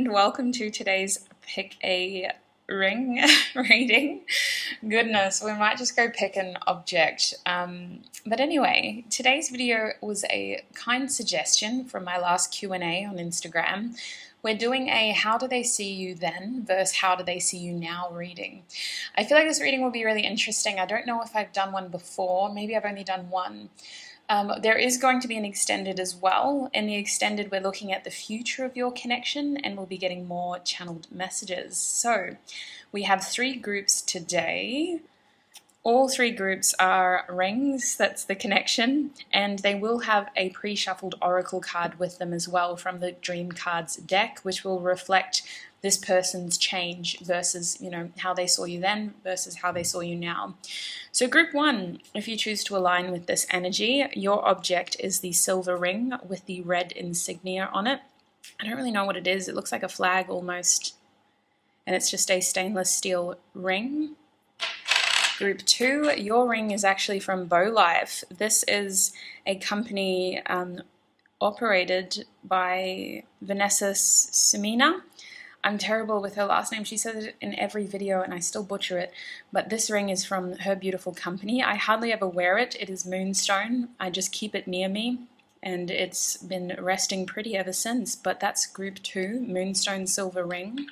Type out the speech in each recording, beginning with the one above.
and welcome to today's Pick a Ring reading. Goodness, we might just go pick an object. But anyway, today's video was a kind suggestion from my last Q&A on Instagram. We're doing a how do they see you then versus how do they see you now reading. I feel like this reading will be really interesting. I don't know if I've done one before. Maybe I've only done one. There is going to be an extended as well. In the extended, we're looking at the future of your connection and we'll be getting more channeled messages. So we have 3 groups today. All 3 groups are rings, that's the connection, and they will have a pre-shuffled oracle card with them as well from the Dream Cards deck, which will reflect this person's change versus, how they saw you then versus how they saw you now. So group 1, if you choose to align with this energy, your object is the silver ring with the red insignia on it. I don't really know what it is. It looks like a flag almost, and it's just a stainless steel ring. Group 2, your ring is actually from Bow Life. This is a company operated by Vanessa Semina. I'm terrible with her last name. She says it in every video and I still butcher it. But this ring is from her beautiful company. I hardly ever wear it. It is Moonstone. I just keep it near me and it's been resting pretty ever since. But that's group 2, Moonstone silver ring.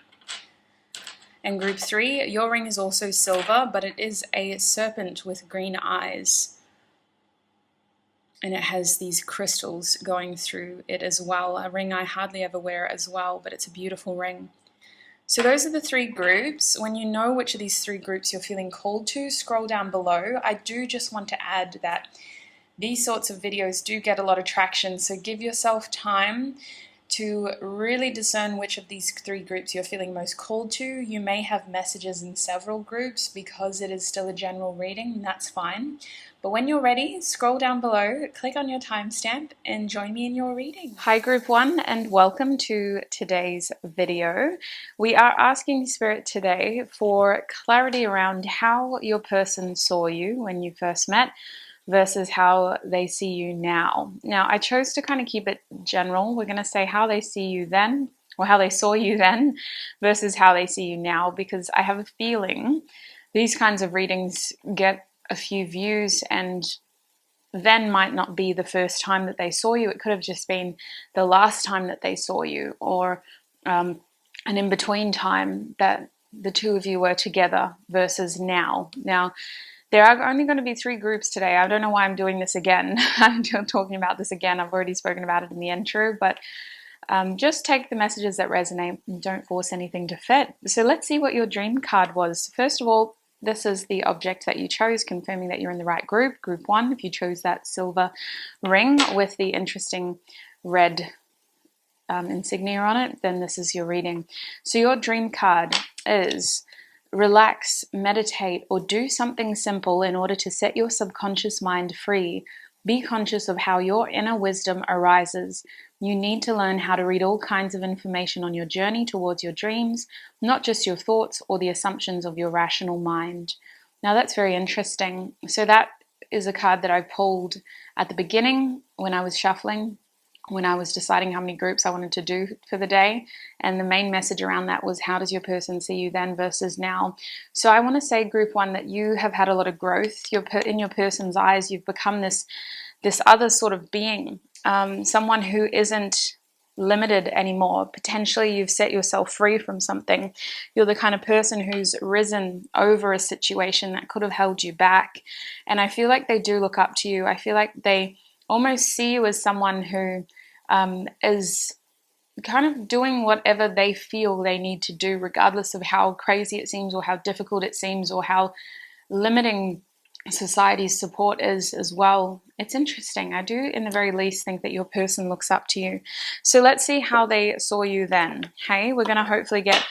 And group 3, your ring is also silver, but it is a serpent with green eyes. And it has these crystals going through it as well. A ring I hardly ever wear as well, but it's a beautiful ring. So those are the 3 groups. When you know which of these 3 groups you're feeling called to, scroll down below. I do just want to add that these sorts of videos do get a lot of traction, so give yourself time to really discern which of these 3 groups you're feeling most called to. You may have messages in several groups because it is still a general reading, and that's fine. But when you're ready, scroll down below, click on your timestamp, and join me in your reading. Hi Group 1, and welcome to today's video. We are asking Spirit today for clarity around how your person saw you when you first met, versus how they see you now. Now, I chose to kind of keep it general. We're going to say how they see you then, or how they saw you then, versus how they see you now, because I have a feeling these kinds of readings get a few views and then might not be the first time that they saw you. It could have just been the last time that they saw you, or an in-between time that the 2 of you were together versus now. Now, there are only going to be 3 groups today. I don't know why I'm doing this again. I'm talking about this again. I've already spoken about it in the intro, but just take the messages that resonate and don't force anything to fit. So let's see what your dream card was. First of all, this is the object that you chose, confirming that you're in the right group. Group 1, if you chose that silver ring with the interesting red insignia on it, then this is your reading. So your dream card is: relax, meditate, or do something simple in order to set your subconscious mind free. Be conscious of how your inner wisdom arises. You need to learn how to read all kinds of information on your journey towards your dreams, not just your thoughts or the assumptions of your rational mind. Now that's very interesting. So that is a card that I pulled at the beginning when I was shuffling, when I was deciding how many groups I wanted to do for the day. And the main message around that was, how does your person see you then versus now? So I want to say, Group 1, that you have had a lot of growth. In your person's eyes, you've become this other sort of being, someone who isn't limited anymore. Potentially you've set yourself free from something. You're the kind of person who's risen over a situation that could have held you back. And I feel like they do look up to you. I feel like they almost see you as someone who is kind of doing whatever they feel they need to do, regardless of how crazy it seems or how difficult it seems or how limiting society's support is as well. It's interesting. I do, in the very least, think that your person looks up to you. So let's see how they saw you then. Hey, we're going to hopefully get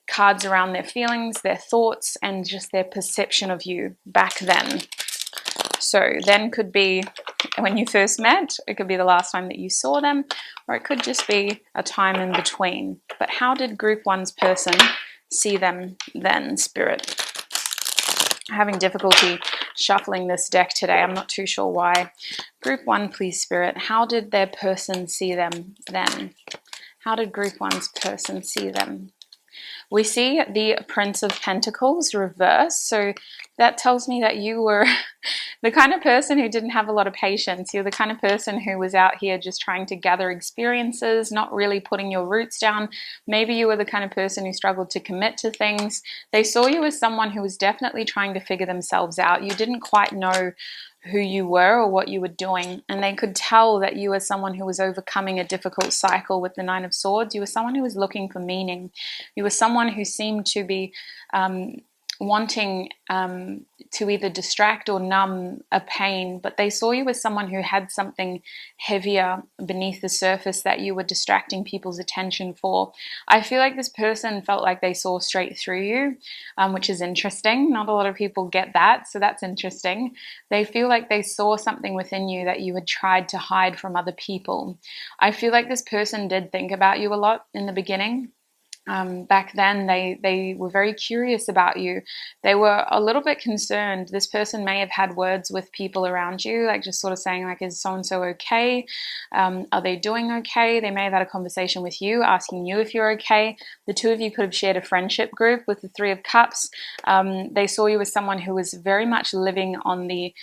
cards around their feelings, their thoughts, and just their perception of you back then. So then could be when you first met, it could be the last time that you saw them, or it could just be a time in between. But how did Group 1's person see them then, Spirit? Having difficulty shuffling this deck today. I'm not too sure why. Group 1, please, Spirit. How did their person see them then? How did group one's person see them? We see the Prince of Pentacles reverse, so that tells me that you were the kind of person who didn't have a lot of patience. You're the kind of person who was out here just trying to gather experiences, not really putting your roots down. Maybe you were the kind of person who struggled to commit to things. They saw you as someone who was definitely trying to figure themselves out. You didn't quite know who you were or what you were doing, and they could tell that you were someone who was overcoming a difficult cycle with the Nine of Swords. You were someone who was looking for meaning. You were someone who seemed to be wanting to either distract or numb a pain, but they saw you as someone who had something heavier beneath the surface that you were distracting people's attention for. I feel like this person felt like they saw straight through you, which is interesting. Not a lot of people get that, so that's interesting. They feel like they saw something within you that you had tried to hide from other people. I feel like this person did think about you a lot in the beginning. Back then, they were very curious about you. They were a little bit concerned. This person may have had words with people around you, like just sort of saying, like, is so-and-so okay? Are they doing okay? They may have had a conversation with you, asking you if you're okay. The two of you could have shared a friendship group with the Three of Cups. They saw you as someone who was very much living on the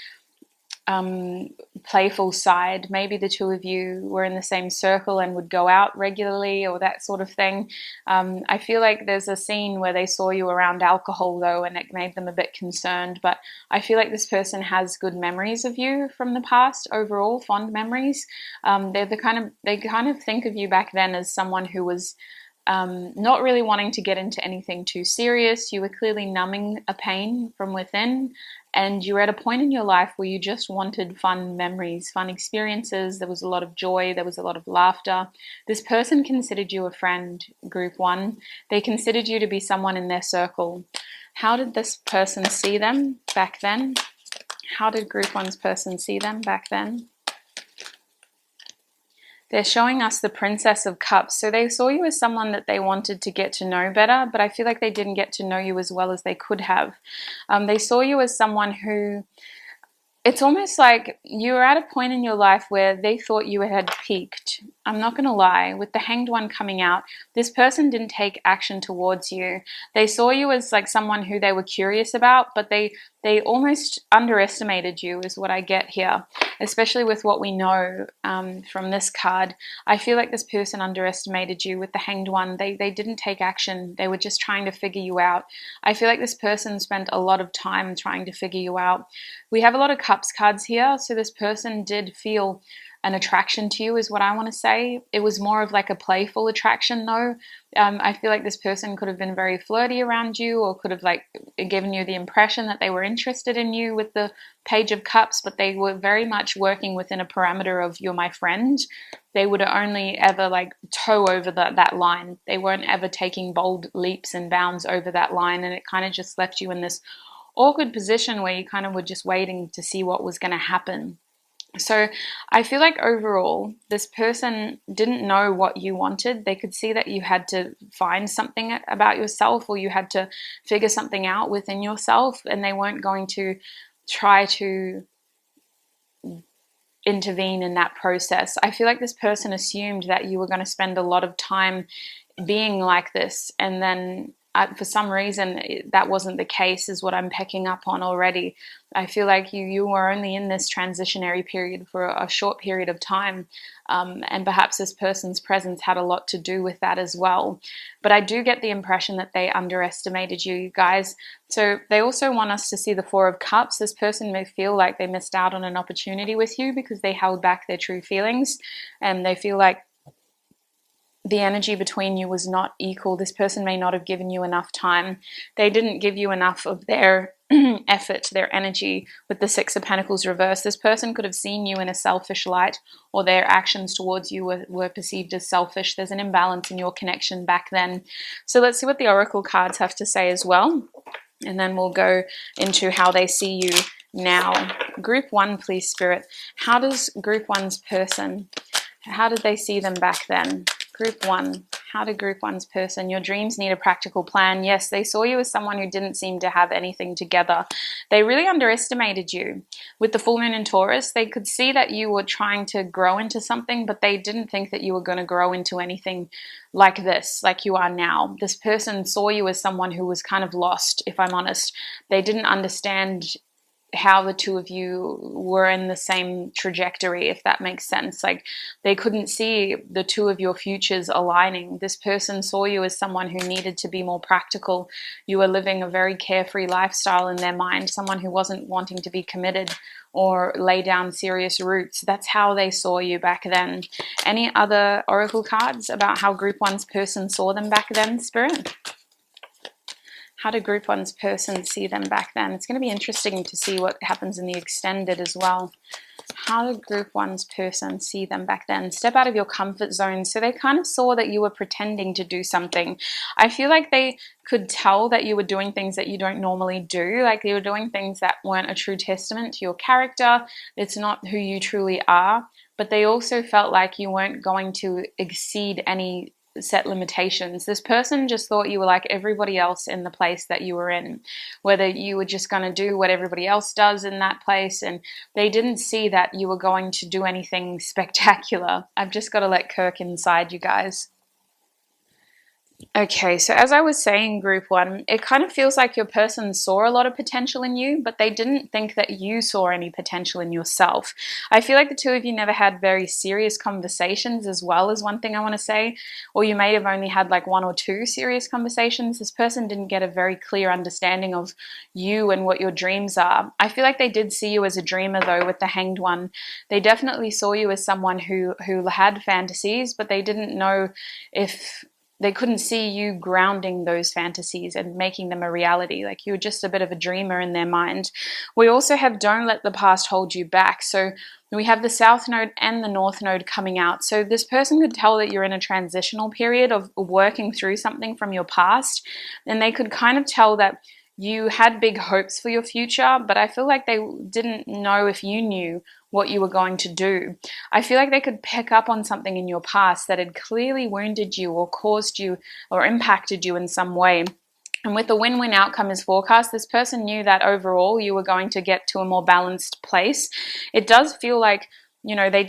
playful side. Maybe the two of you were in the same circle and would go out regularly or that sort of thing. I feel like there's a scene where they saw you around alcohol though, and it made them a bit concerned, but I feel like this person has good memories of you from the past, overall fond memories. They kind of think of you back then as someone who was not really wanting to get into anything too serious. You were clearly numbing a pain from within, and you were at a point in your life where you just wanted fun memories, fun experiences. There was a lot of joy. There was a lot of laughter. This person considered you a friend, group one. They considered you to be someone in their circle. How did this person see them back then? How did group one's person see them back then? They're showing us the Princess of Cups. So they saw you as someone that they wanted to get to know better, but I feel like they didn't get to know you as well as they could have. They saw you as someone who, it's almost like you were at a point in your life where they thought you had peaked. I'm not going to lie, with the Hanged One coming out, this person didn't take action towards you. They saw you as like someone who they were curious about, but they almost underestimated you is what I get here, especially with what we know from this card. I feel like this person underestimated you with the Hanged One. They didn't take action. They were just trying to figure you out. I feel like this person spent a lot of time trying to figure you out. We have a lot of Cups cards here, so this person did feel an attraction to you is what I want to say. It was more of like a playful attraction though. I feel like this person could have been very flirty around you, or could have like given you the impression that they were interested in you with the Page of Cups, but they were very much working within a parameter of you're my friend. They would only ever like toe over that line. They weren't ever taking bold leaps and bounds over that line, and it kind of just left you in this awkward position where you kind of were just waiting to see what was going to happen. So I feel like overall, this person didn't know what you wanted. They could see that you had to find something about yourself, or you had to figure something out within yourself, and they weren't going to try to intervene in that process. I feel like this person assumed that you were going to spend a lot of time being like this, and then for some reason that wasn't the case, is what I'm picking up on already. I feel like you were only in this transitionary period for a short period of time, and perhaps this person's presence had a lot to do with that as well. But I do get the impression that they underestimated you guys. So they also want us to see the Four of Cups. This person may feel like they missed out on an opportunity with you because they held back their true feelings, and they feel like the energy between you was not equal. This person may not have given you enough time. They didn't give you enough of their effort, their energy with the Six of Pentacles reversed. This person could have seen you in a selfish light, or their actions towards you were perceived as selfish. There's an imbalance in your connection back then. So let's see what the Oracle cards have to say as well. And then we'll go into how they see you now. Group one, please, Spirit. How does Group one's person, how did they see them back then? Group 1. How did Group 1's person? Your dreams need a practical plan. Yes, they saw you as someone who didn't seem to have anything together. They really underestimated you. With the full moon in Taurus, they could see that you were trying to grow into something, but they didn't think that you were going to grow into anything like this, like you are now. This person saw you as someone who was kind of lost, if I'm honest. They didn't understand how the two of you were in the same trajectory, if that makes sense. Like, they couldn't see the two of your futures aligning. This person saw you as someone who needed to be more practical. You were living a very carefree lifestyle in their mind, someone who wasn't wanting to be committed or lay down serious roots. That's how they saw you back then. Any other oracle cards about how Group 1's person saw them back then, Spirit? How did Group 1's person see them back then? It's going to be interesting to see what happens in the extended as well. How did Group 1's person see them back then? Step out of your comfort zone. So they kind of saw that you were pretending to do something. I feel like they could tell that you were doing things that you don't normally do. Like, you were doing things that weren't a true testament to your character. It's not who you truly are. But they also felt like you weren't going to exceed any set limitations. This person just thought you were like everybody else in the place that you were in, whether you were just going to do what everybody else does in that place, and they didn't see that you were going to do anything spectacular. I've just got to let Kirk inside, you guys. Okay, so as I was saying, Group 1, it kind of feels like your person saw a lot of potential in you, but they didn't think that you saw any potential in yourself. I feel like the two of you never had very serious conversations as well, as one thing I want to say, or you may have only had like 1 or 2 serious conversations. This person didn't get a very clear understanding of you and what your dreams are. I feel like they did see you as a dreamer, though, with the Hanged One. They definitely saw you as someone who had fantasies, but they didn't know if... They couldn't see you grounding those fantasies and making them a reality. Like, you were just a bit of a dreamer in their mind. We also have Don't Let the Past Hold You Back. So we have the South Node and the North Node coming out. So this person could tell that you're in a transitional period of working through something from your past. And they could kind of tell that you had big hopes for your future, but I feel like they didn't know if you knew what you were going to do. I feel like they could pick up on something in your past that had clearly wounded you or caused you or impacted you in some way. And with the win-win outcome as forecast, this person knew that overall you were going to get to a more balanced place. It does feel like, you know, they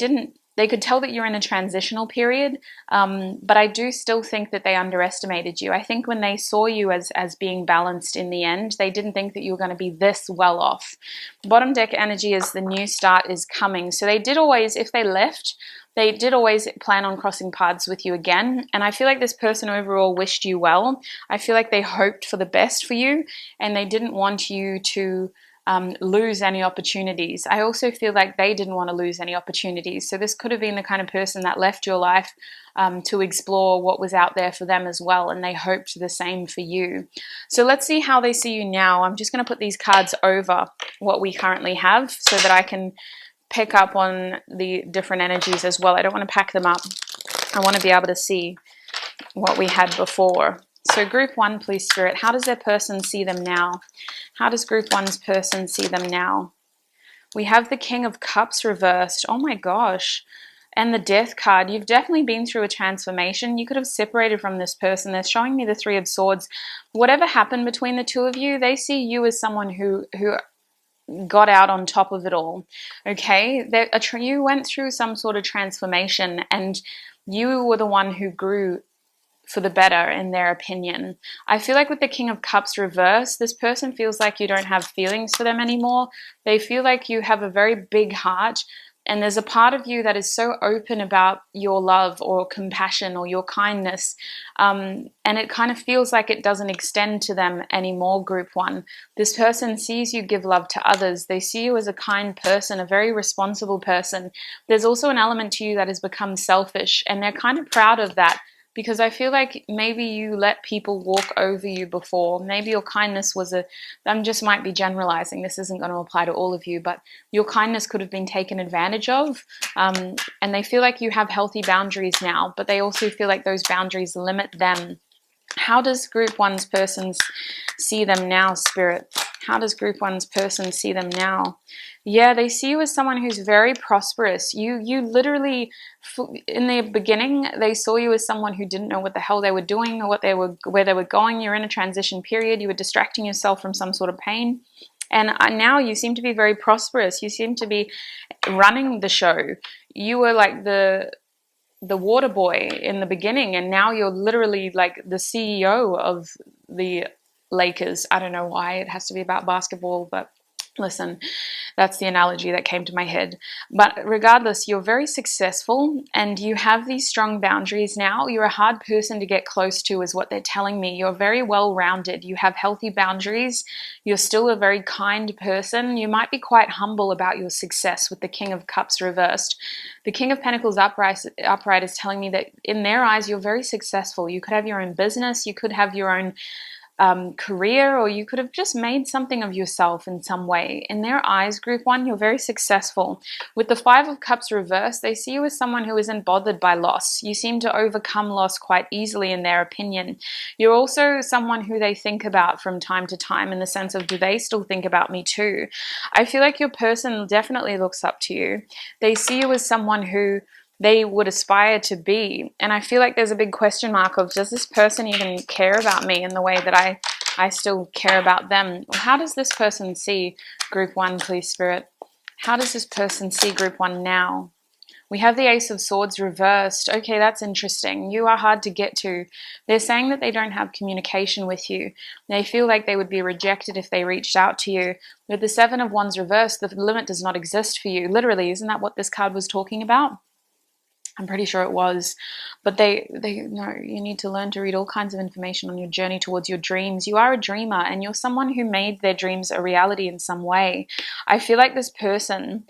could tell that you're in a transitional period, but I do still think that they underestimated you. I think when they saw you as being balanced in the end, they didn't think that you were going to be this well off. Bottom deck energy is the new start is coming. So they did always, if they left, they did always plan on crossing paths with you again. And I feel like this person overall wished you well. I feel like they hoped for the best for you, and they didn't want you to lose any opportunities. I also feel like they didn't want to lose any opportunities. So this could have been the kind of person that left your life to explore what was out there for them as well, and they hoped the same for you. So let's see how they see you now. I'm just going to put these cards over what we currently have so that I can pick up on the different energies as well. I don't want to pack them up. I want to be able to see what we had before. So Group 1, please, Spirit, how does their person see them now? How does Group 1's person see them now? We have the King of Cups reversed. Oh my gosh. And the Death card. You've definitely been through a transformation. You could have separated from this person. They're showing me the Three of Swords. Whatever happened between the two of you, they see you as someone who got out on top of it all. Okay? You went through some sort of transformation, and you were the one who grew for the better, in their opinion. I feel like with the King of Cups reverse, this person feels like you don't have feelings for them anymore. They feel like you have a very big heart, and there's a part of you that is so open about your love or compassion or your kindness, and it kind of feels like it doesn't extend to them anymore, Group 1. This person sees you give love to others. They see you as a kind person, a very responsible person. There's also an element to you that has become selfish, and they're kind of proud of that, because I feel like maybe you let people walk over you before. Maybe your kindness was I'm just might be generalizing. This isn't going to apply to all of you, but your kindness could have been taken advantage of. And they feel like you have healthy boundaries now, but they also feel like those boundaries limit them. How does Group 1's person see them now, Spirit? How does group one's person see them now? Yeah, they see you as someone who's very prosperous. You literally, in the beginning, they saw you as someone who didn't know what the hell they were doing or where they were going. You're in a transition period. You were distracting yourself from some sort of pain. And now you seem to be very prosperous. You seem to be running the show. You were like the water boy in the beginning, and now you're literally like the CEO of the Lakers. I don't know why it has to be about basketball, but listen, that's the analogy that came to my head. But regardless, you're very successful and you have these strong boundaries now. You're a hard person to get close to, is what they're telling me. You're very well rounded. You have healthy boundaries. You're still a very kind person. You might be quite humble about your success with the King of Cups reversed. The King of Pentacles upright is telling me that in their eyes, you're very successful. You could have your own business. You could have your own career, or you could have just made something of yourself in some way. In their eyes, group one, you're very successful. With the Five of Cups reversed, they see you as someone who isn't bothered by loss. You seem to overcome loss quite easily in their opinion. You're also someone who they think about from time to time, in the sense of, do they still think about me too? I feel like your person definitely looks up to you. They see you as someone who they would aspire to be. And I feel like there's a big question mark of, does this person even care about me in the way that I still care about them? How does this person see group one, please, Spirit? How does this person see group one now? We have the Ace of Swords reversed. Okay, that's interesting. You are hard to get to. They're saying that they don't have communication with you. They feel like they would be rejected if they reached out to you. With the Seven of Wands reversed, the limit does not exist for you. Literally, isn't that what this card was talking about? I'm pretty sure it was. But they know you need to learn to read all kinds of information on your journey towards your dreams. You are a dreamer, and you're someone who made their dreams a reality in some way. I feel like this person,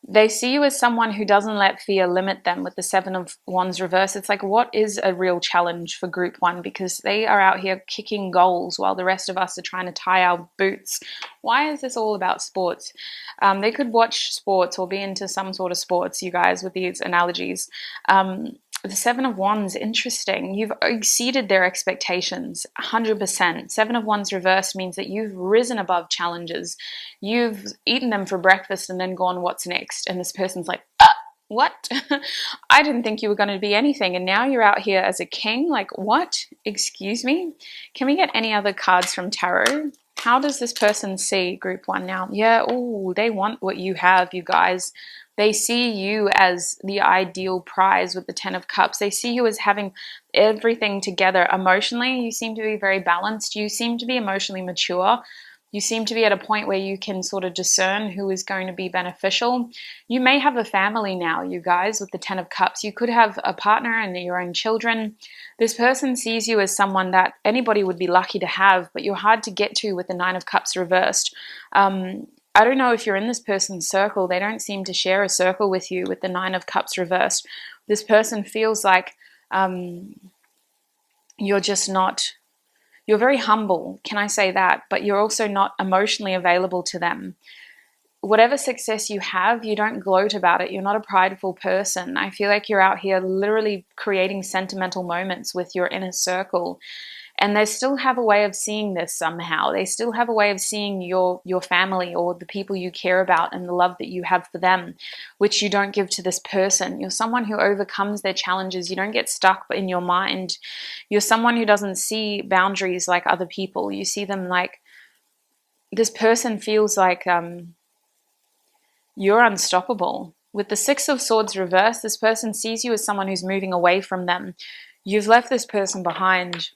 they see you as someone who doesn't let fear limit them. With the Seven of Wands reverse, it's like, what is a real challenge for group one? Because they are out here kicking goals while the rest of us are trying to tie our boots. Why is this all about sports? They could watch sports or be into some sort of sports, you guys, with these analogies. The Seven of Wands, interesting. You've exceeded their expectations, 100%. Seven of Wands reversed means that you've risen above challenges. You've eaten them for breakfast and then gone, what's next? And this person's like, what? I didn't think you were going to be anything, and now you're out here as a king? Like, what? Excuse me? Can we get any other cards from tarot? How does this person see group one now? Yeah, oh, they want what you have, you guys. They see you as the ideal prize with the Ten of Cups. They see you as having everything together. Emotionally, you seem to be very balanced. You seem to be emotionally mature. You seem to be at a point where you can sort of discern who is going to be beneficial. You may have a family now, you guys, with the Ten of Cups. You could have a partner and your own children. This person sees you as someone that anybody would be lucky to have, but you're hard to get to with the Nine of Cups reversed. I don't know if you're in this person's circle. They don't seem to share a circle with you with the Nine of Cups reversed. This person feels like you're just not... You're very humble, can I say that? But you're also not emotionally available to them. Whatever success you have, you don't gloat about it. You're not a prideful person. I feel like you're out here literally creating sentimental moments with your inner circle. And they still have a way of seeing this somehow. They still have a way of seeing your family or the people you care about and the love that you have for them, which you don't give to this person. You're someone who overcomes their challenges. You don't get stuck in your mind. You're someone who doesn't see boundaries like other people. You see them like... This person feels like you're unstoppable. With the Six of Swords reversed, this person sees you as someone who's moving away from them. You've left this person behind.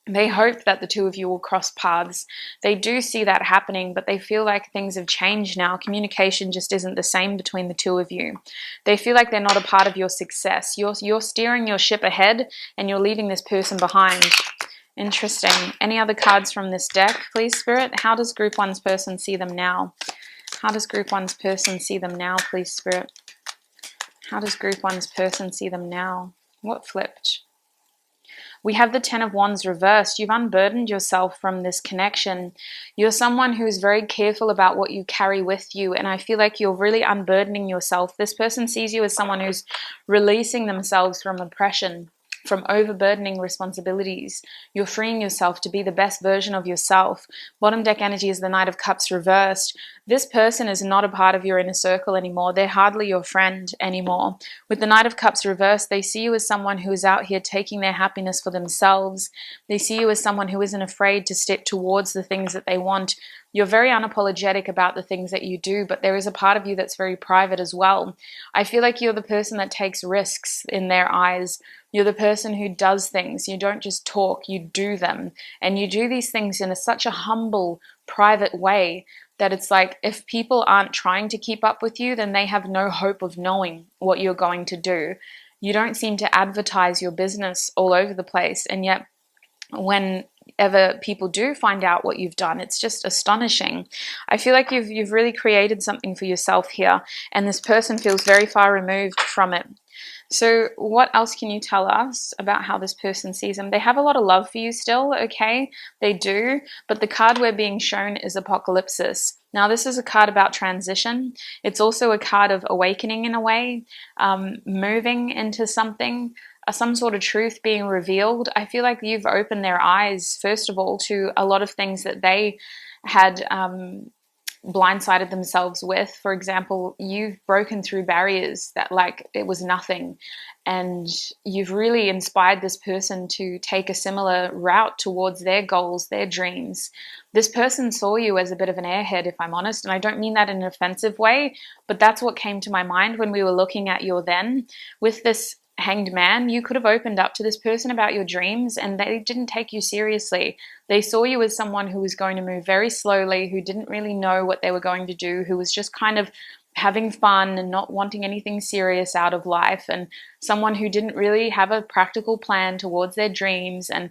They hope that the two of you will cross paths. They do see that happening, but they feel like things have changed now. Communication just isn't the same between the two of you. They feel like they're not a part of your success. You're steering your ship ahead and you're leaving this person behind. Interesting. Any other cards from this deck, please, Spirit? How does group one's person see them now? How does group one's person see them now, please, Spirit? How does group one's person see them now? What flipped? We have the Ten of Wands reversed. You've unburdened yourself from this connection. You're someone who's very careful about what you carry with you, and I feel like you're really unburdening yourself. This person sees you as someone who's releasing themselves from oppression. from overburdening responsibilities. You're freeing yourself to be the best version of yourself. Bottom deck energy is the Knight of Cups reversed. This person is not a part of your inner circle anymore. They're hardly your friend anymore. With the Knight of Cups reversed, they see you as someone who is out here taking their happiness for themselves. They see you as someone who isn't afraid to step towards the things that they want. You're very unapologetic about the things that you do, but there is a part of you that's very private as well. I feel like you're the person that takes risks in their eyes. You're the person who does things. You don't just talk, you do them. And you do these things in such a humble, private way that it's like if people aren't trying to keep up with you, then they have no hope of knowing what you're going to do. You don't seem to advertise your business all over the place, and yet whenever people do find out what you've done, it's just astonishing. I feel like you've really created something for yourself here, and this person feels very far removed from it. So what else can you tell us about how this person sees them? They have a lot of love for you still, okay? They do, but the card we're being shown is Apocalypsis. Now, this is a card about transition. It's also a card of awakening in a way, moving into something, some sort of truth being revealed. I feel like you've opened their eyes, first of all, to a lot of things that they had blindsided themselves with. For example, you've broken through barriers that like it was nothing, and you've really inspired this person to take a similar route towards their goals, their dreams. This person saw you as a bit of an airhead, if I'm honest, and I don't mean that in an offensive way, but that's what came to my mind when we were looking at your then. With this Hanged Man, you could have opened up to this person about your dreams and they didn't take you seriously. They saw you as someone who was going to move very slowly, who didn't really know what they were going to do, who was just kind of having fun and not wanting anything serious out of life, and someone who didn't really have a practical plan towards their dreams, and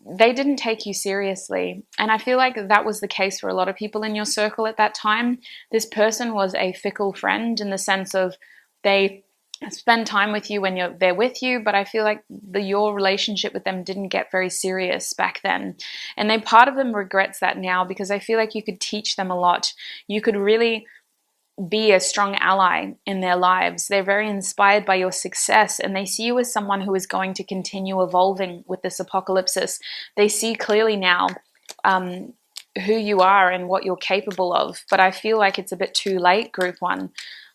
they didn't take you seriously. And I feel like that was the case for a lot of people in your circle at that time. This person was a fickle friend in the sense of they spend time with you when they're with you, but I feel like your relationship with them didn't get very serious back then. And part of them regrets that now, because I feel like you could teach them a lot. You could really be a strong ally in their lives. They're very inspired by your success, and they see you as someone who is going to continue evolving with this Apocalypsis. They see clearly now who you are and what you're capable of, but I feel like it's a bit too late, Group 1.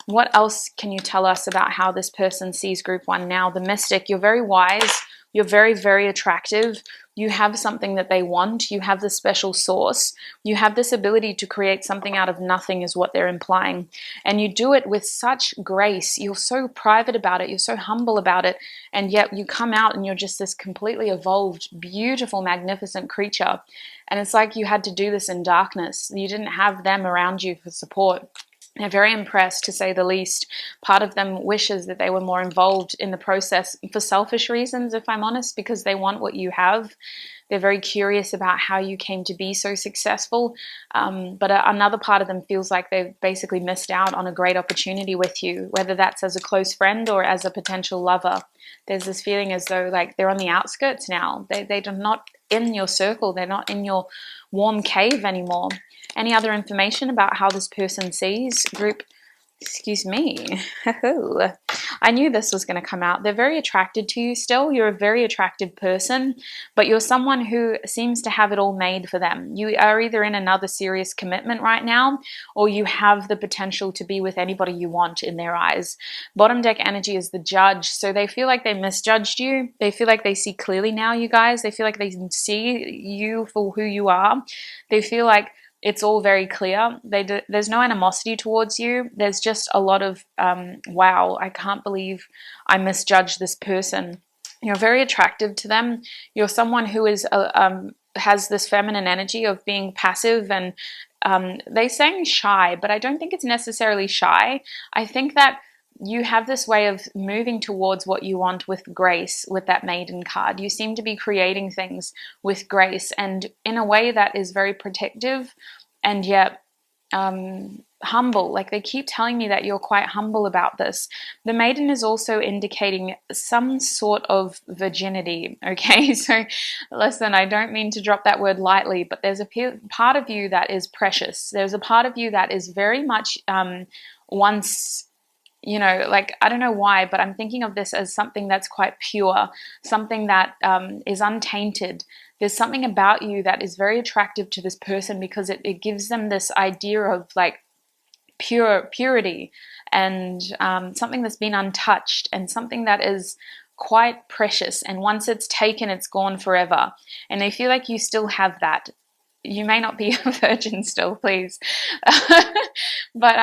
What else can you tell us about how this person sees Group 1 now? The Mystic, you're very wise. You're very, very attractive. You have something that they want. You have the special source. You have this ability to create something out of nothing is what they're implying. And you do it with such grace. You're so private about it. You're so humble about it. And yet you come out and you're just this completely evolved, beautiful, magnificent creature. And it's like you had to do this in darkness. You didn't have them around you for support. They're very impressed, to say the least. Part of them wishes that they were more involved in the process for selfish reasons, if I'm honest, because they want what you have. They're very curious about how you came to be so successful. But another part of them feels like they've basically missed out on a great opportunity with you, whether that's as a close friend or as a potential lover. There's this feeling as though like they're on the outskirts now. They're not in your circle. They're not in your warm cave anymore. Any other information about how this person sees Group? Excuse me. I knew this was going to come out. They're very attracted to you still. You're a very attractive person, but you're someone who seems to have it all made for them. You are either in another serious commitment right now, or you have the potential to be with anybody you want in their eyes. Bottom deck energy is the Judge, so they feel like they misjudged you. They feel like they see clearly now, you guys. They feel like they see you for who you are. They feel like it's all very clear. There's no animosity towards you. There's just a lot of, wow, I can't believe I misjudged this person. You're very attractive to them. You're someone who is has this feminine energy of being passive, and they're saying shy, but I don't think it's necessarily shy. I think that you have this way of moving towards what you want with grace with that Maiden card. You seem to be creating things with grace and in a way that is very protective and yet humble. Like they keep telling me that you're quite humble about this. The Maiden is also indicating some sort of virginity, okay? So listen, I don't mean to drop that word lightly, but there's a part of you that is precious. There's a part of you that is very much once you know, like, I don't know why, but I'm thinking of this as something that's quite pure, something that is untainted. There's something about you that is very attractive to this person because it gives them this idea of like purity and something that's been untouched and something that is quite precious. And once it's taken, it's gone forever. And they feel like you still have that. You may not be a virgin still, please. But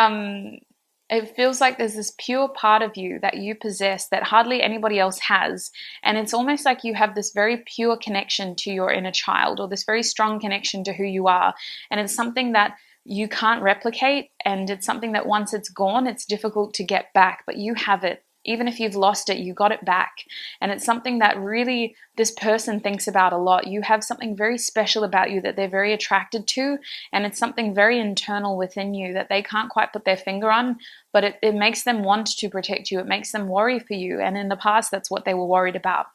it feels like there's this pure part of you that you possess that hardly anybody else has. And it's almost like you have this very pure connection to your inner child, or this very strong connection to who you are. And it's something that you can't replicate. And it's something that once it's gone, it's difficult to get back, but you have it. Even if you've lost it, you got it back. And it's something that really this person thinks about a lot. You have something very special about you that they're very attracted to. And it's something very internal within you that they can't quite put their finger on, but it makes them want to protect you. It makes them worry for you. And in the past, that's what they were worried about.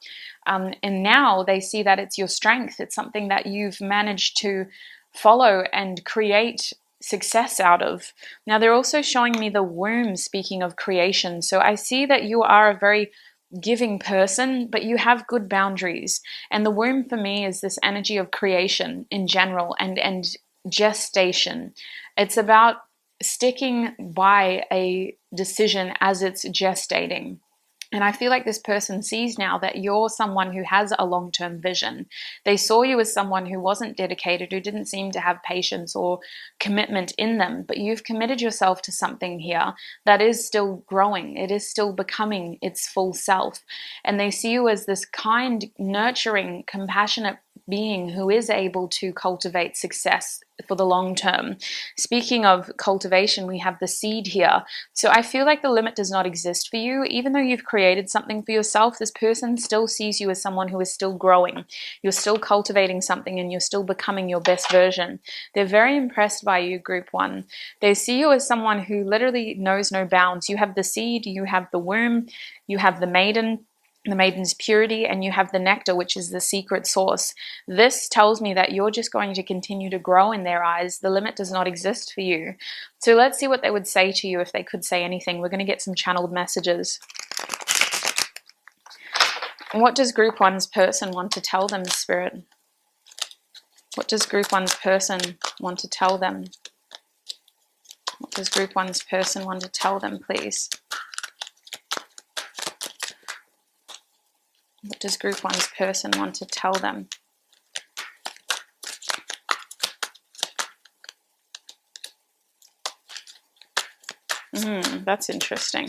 And now they see that it's your strength. It's something that you've managed to follow and create success out of. Now, they're also showing me the womb, speaking of creation. So I see that you are a very giving person, but you have good boundaries. And the womb for me is this energy of creation in general and gestation. It's about sticking by a decision as it's gestating. And I feel like this person sees now that you're someone who has a long-term vision. They saw you as someone who wasn't dedicated, who didn't seem to have patience or commitment in them, but you've committed yourself to something here that is still growing. It is still becoming its full self. And they see you as this kind, nurturing, compassionate being who is able to cultivate success for the long term. Speaking of cultivation, we have the seed here. So I feel like the limit does not exist for you. Even though you've created something for yourself, this person still sees you as someone who is still growing. You're still cultivating something and you're still becoming your best version. They're very impressed by you, group one. They see you as someone who literally knows no bounds. You have the seed, you have the womb, you have the maiden's purity, and you have the nectar, which is the secret source. This tells me that you're just going to continue to grow in their eyes. The limit does not exist for you. So let's see what they would say to you if they could say anything. We're going to get some channeled messages. What does group one's person want to tell them, Spirit? What does group one's person want to tell them? What does group one's person want to tell them, please? What does group one's person want to tell them? That's interesting.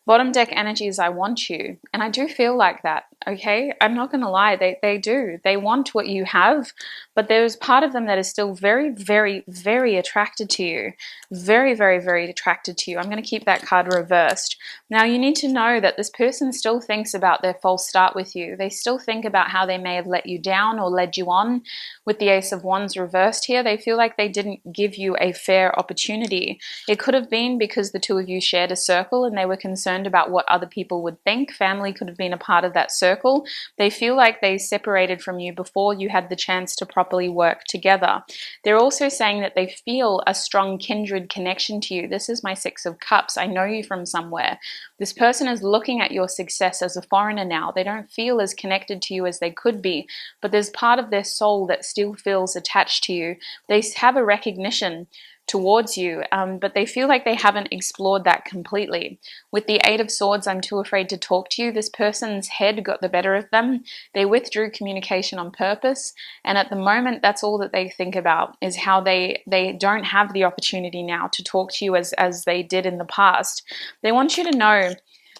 Bottom deck energy is I want you. And I do feel like that, okay? I'm not going to lie. They do. They want what you have, but there's part of them that is still very, very, very attracted to you. Very, very, very attracted to you. I'm going to keep that card reversed. Now, you need to know that this person still thinks about their false start with you. They still think about how they may have let you down or led you on. With the Ace of Wands reversed here, they feel like they didn't give you a fair opportunity. It could have been because the two of you shared a circle and they were concerned about what other people would think. Family could have been a part of that circle. They feel like they separated from you before you had the chance to properly work together. They're also saying that they feel a strong kindred connection to you. This is my Six of Cups. I know you from somewhere. This person is looking at your success as a foreigner now. They don't feel as connected to you as they could be, but there's part of their soul that still feels attached to you. They have a recognition towards you, but they feel like they haven't explored that completely. With the Eight of Swords, I'm too afraid to talk to you. This person's head got the better of them. They withdrew communication on purpose, and at the moment, that's all that they think about, is how they don't have the opportunity now to talk to you as they did in the past. They want you to know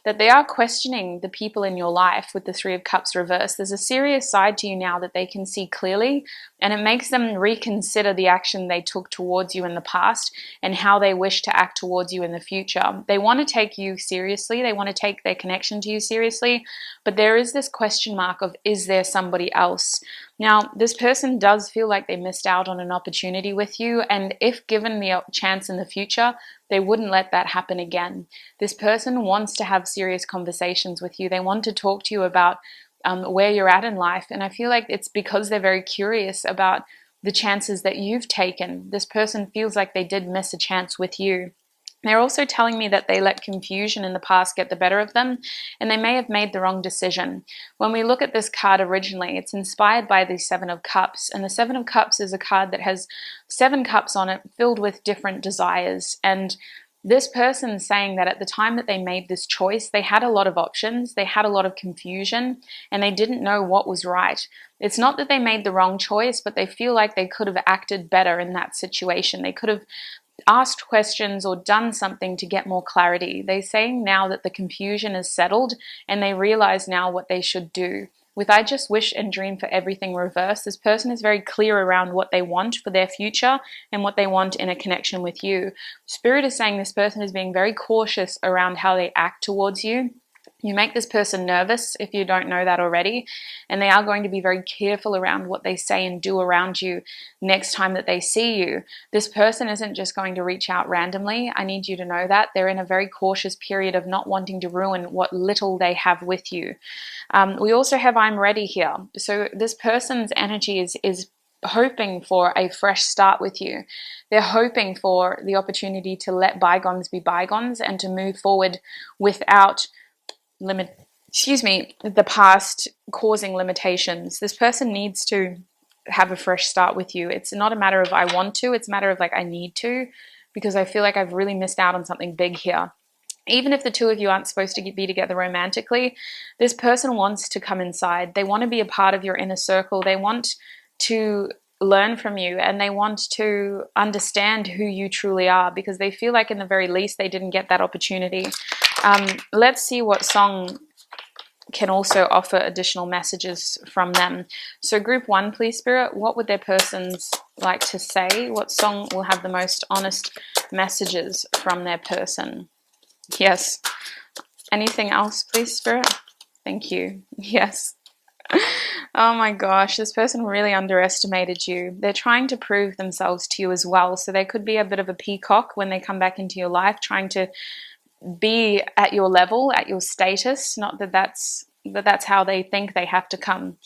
that they are questioning the people in your life with the Three of Cups reversed. There's a serious side to you now that they can see clearly, and it makes them reconsider the action they took towards you in the past and how they wish to act towards you in the future. They want to take you seriously. They want to take their connection to you seriously, but there is this question mark of, is there somebody else? Now, this person does feel like they missed out on an opportunity with you, and if given the chance in the future, they wouldn't let that happen again. This person wants to have serious conversations with you. They want to talk to you about where you're at in life, and I feel like it's because they're very curious about the chances that you've taken. This person feels like they did miss a chance with you. They're also telling me that they let confusion in the past get the better of them, and they may have made the wrong decision. When we look at this card originally, it's inspired by the Seven of Cups, and the Seven of Cups is a card that has 7 cups on it filled with different desires. And this person's saying that at the time that they made this choice, they had a lot of options, they had a lot of confusion, and they didn't know what was right. It's not that they made the wrong choice, but they feel like they could have acted better in that situation. They could have asked questions or done something to get more clarity. They're saying now that the confusion is settled and they realize now what they should do. With I just wish and dream for everything reversed, this person is very clear around what they want for their future and what they want in a connection with you. Spirit is saying this person is being very cautious around how they act towards you. You make this person nervous if you don't know that already, and they are going to be very careful around what they say and do around you next time that they see you. This person isn't just going to reach out randomly. I need you to know that. They're in a very cautious period of not wanting to ruin what little they have with you. We also have I'm ready here. So this person's energy is hoping for a fresh start with you. They're hoping for the opportunity to let bygones be bygones and to move forward without the past causing limitations. This person needs to have a fresh start with you. It's not a matter of I want to, it's a matter of like I need to, because I feel like I've really missed out on something big here. Even if the two of you aren't supposed to be together romantically, this person wants to come inside. They want to be a part of your inner circle. They want to learn from you, and they want to understand who you truly are, because they feel like in the very least they didn't get that opportunity. Let's see what song can also offer additional messages from them. So group 1, please, Spirit, what would their persons like to say? What song will have the most honest messages from their person? Yes. Anything else, please, Spirit? Thank you. Yes. Oh my gosh, this person really underestimated you. They're trying to prove themselves to you as well. So they could be a bit of a peacock when they come back into your life, trying to be at your level, at your status. Not that that's how they think they have to come.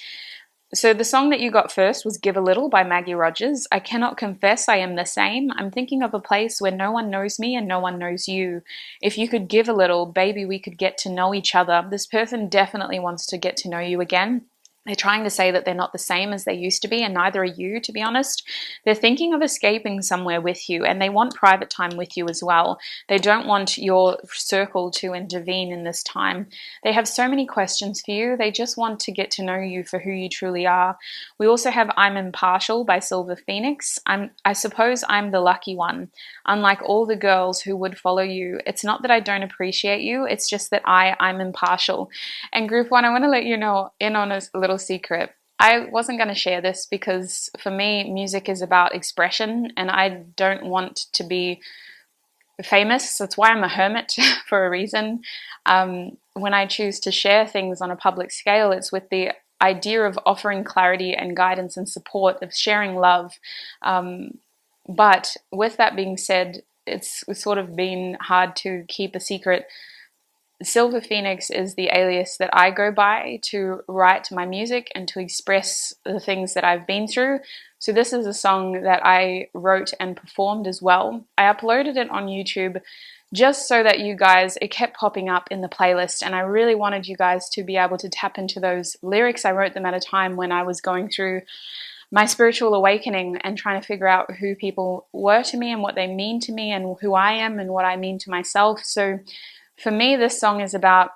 So the song that you got first was Give a Little by Maggie Rogers. I cannot confess I am the same. I'm thinking of a place where no one knows me and no one knows you. If you could give a little, baby, we could get to know each other. This person definitely wants to get to know you again. They're trying to say that they're not the same as they used to be, and neither are you, to be honest. They're thinking of escaping somewhere with you, and they want private time with you as well. They don't want your circle to intervene in this time. They have so many questions for you. They just want to get to know you for who you truly are. We also have I'm Impartial by Silver Phoenix. I suppose I'm the lucky one. Unlike all the girls who would follow you, it's not that I don't appreciate you, it's just that I'm impartial. And group 1, I want to let you know in on a little secret. I wasn't going to share this because for me, music is about expression, and I don't want to be famous. That's why I'm a hermit for a reason. When I choose to share things on a public scale, it's with the idea of offering clarity and guidance and support, of sharing love. But with that being said, it's sort of been hard to keep a secret. Silver Phoenix is the alias that I go by to write my music and to express the things that I've been through. So this is a song that I wrote and performed as well. I uploaded it on YouTube just so that you guys, it kept popping up in the playlist, and I really wanted you guys to be able to tap into those lyrics. I wrote them at a time when I was going through my spiritual awakening and trying to figure out who people were to me and what they mean to me and who I am and what I mean to myself. So for me, this song is about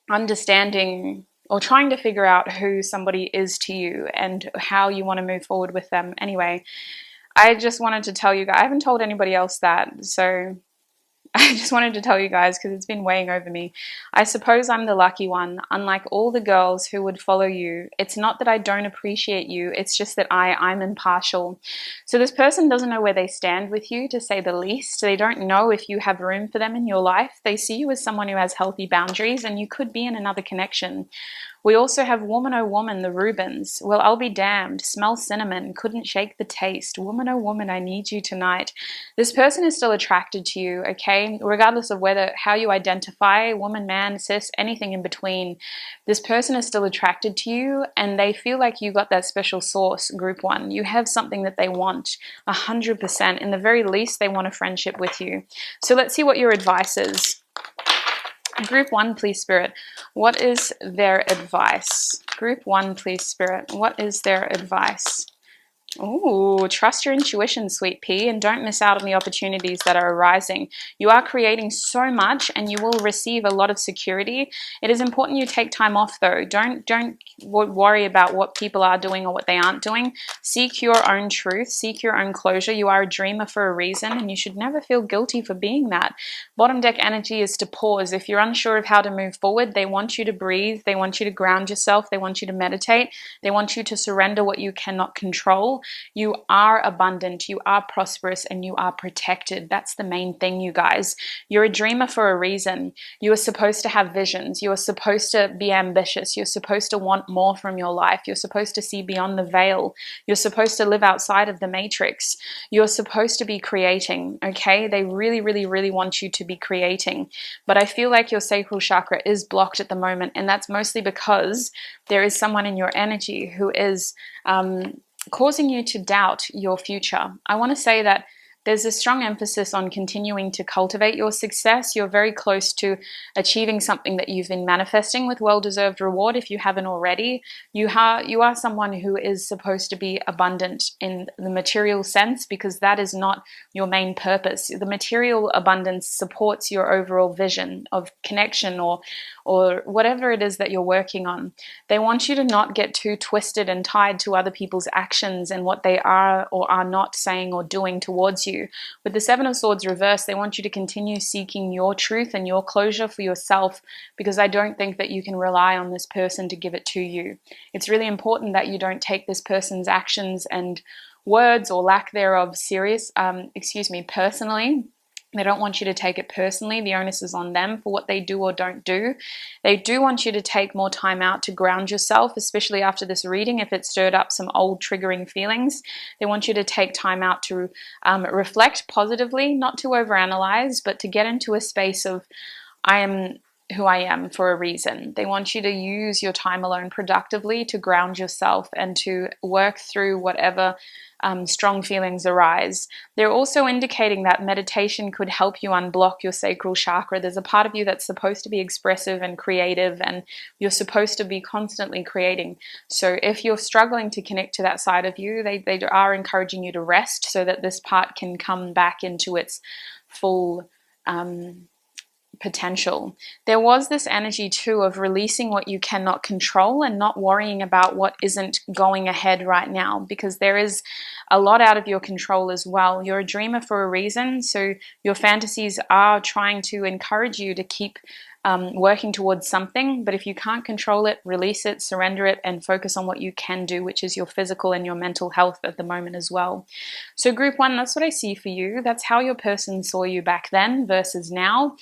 understanding or trying to figure out who somebody is to you and how you want to move forward with them. Anyway, I just wanted to tell you guys, I haven't told anybody else that, so I just wanted to tell you guys because it's been weighing over me. I suppose I'm the lucky one. Unlike all the girls who would follow you, it's not that I don't appreciate you, it's just that I'm impartial. So this person doesn't know where they stand with you, to say the least. They don't know if you have room for them in your life. They see you as someone who has healthy boundaries, and you could be in another connection. We also have Woman Oh Woman, the Rubens. Well, I'll be damned. Smell cinnamon. Couldn't shake the taste. Woman Oh Woman, I need you tonight. This person is still attracted to you, okay? Regardless of how you identify, woman, man, cis, anything in between, this person is still attracted to you, and they feel like you got that special sauce, group one. You have something that they want, 100%. In the very least, they want a friendship with you. So let's see what your advice is. Group one, please, Spirit. What is their advice? Group one, please, Spirit. What is their advice? Ooh, trust your intuition, sweet pea, and don't miss out on the opportunities that are arising. You are creating so much, and you will receive a lot of security. It is important you take time off, though. Don't worry about what people are doing or what they aren't doing. Seek your own truth. Seek your own closure. You are a dreamer for a reason, and you should never feel guilty for being that. Bottom deck energy is to pause. If you're unsure of how to move forward, they want you to breathe. They want you to ground yourself. They want you to meditate. They want you to surrender what you cannot control. You are abundant, you are prosperous, and you are protected. That's the main thing, you guys. You're a dreamer for a reason. You are supposed to have visions. You are supposed to be ambitious. You're supposed to want more from your life. You're supposed to see beyond the veil. You're supposed to live outside of the matrix. You're supposed to be creating, okay? They really, really, really want you to be creating. But I feel like your sacral chakra is blocked at the moment, and that's mostly because there is someone in your energy who is causing you to doubt your future. I want to say that there's a strong emphasis on continuing to cultivate your success. You're very close to achieving something that you've been manifesting with well-deserved reward if you haven't already. You are someone who is supposed to be abundant in the material sense, because that is not your main purpose. The material abundance supports your overall vision of connection or whatever it is that you're working on. They want you to not get too twisted and tied to other people's actions and what they are or are not saying or doing towards you. With the Seven of Swords reversed, they want you to continue seeking your truth and your closure for yourself, because I don't think that you can rely on this person to give it to you. It's really important that you don't take this person's actions and words or lack thereof personally. They don't want you to take it personally. The onus is on them for what they do or don't do. They do want you to take more time out to ground yourself, especially after this reading, if it stirred up some old triggering feelings. They want you to take time out to reflect positively, not to overanalyze, but to get into a space of, I am who I am for a reason. They want you to use your time alone productively to ground yourself and to work through whatever strong feelings arise. They're also indicating that meditation could help you unblock your sacral chakra. There's a part of you that's supposed to be expressive and creative, and you're supposed to be constantly creating. So if you're struggling to connect to that side of you, they are encouraging you to rest so that this part can come back into its full potential. There was this energy too of releasing what you cannot control and not worrying about what isn't going ahead right now, because there is a lot out of your control as well. You're a dreamer for a reason, so your fantasies are trying to encourage you to keep working towards something, but if you can't control it, release it, surrender it, and focus on what you can do, which is your physical and your mental health at the moment as well. So group one, that's what I see for you. That's how your person saw you back then versus now.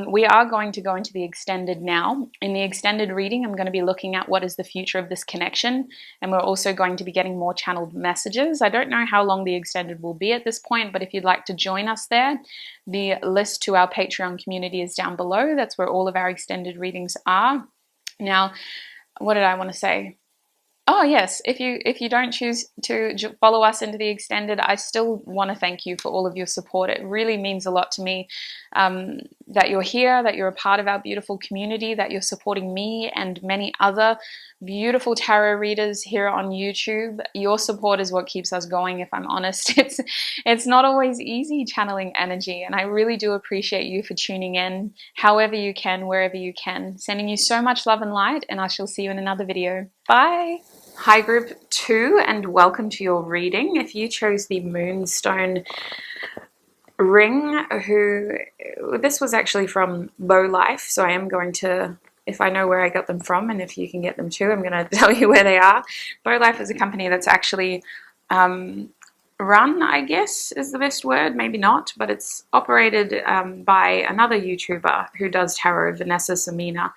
We are going to go into the extended now. In the extended reading, I'm going to be looking at what is the future of this connection, and we're also going to be getting more channeled messages. I don't know how long the extended will be at this point, but if you'd like to join us there, the list to our Patreon community is down below. That's where all of our extended readings are. Now, what did I want to say? Oh yes, if you don't choose to follow us into the extended, I still want to thank you for all of your support. It really means a lot to me that you're here, that you're a part of our beautiful community, that you're supporting me and many other beautiful tarot readers here on YouTube. Your support is what keeps us going, if I'm honest. It's not always easy channeling energy, and I really do appreciate you for tuning in however you can, wherever you can. Sending you so much love and light, and I shall see you in another video. Bye! Hi group 2, and welcome to your reading. If you chose the Moonstone ring, this was actually from Bow Life, so I am going to, if I know where I got them from and if you can get them too, I'm going to tell you where they are. Bow Life is a company that's actually run, I guess is the best word, maybe not, but it's operated by another YouTuber who does tarot, Vanessa Samina.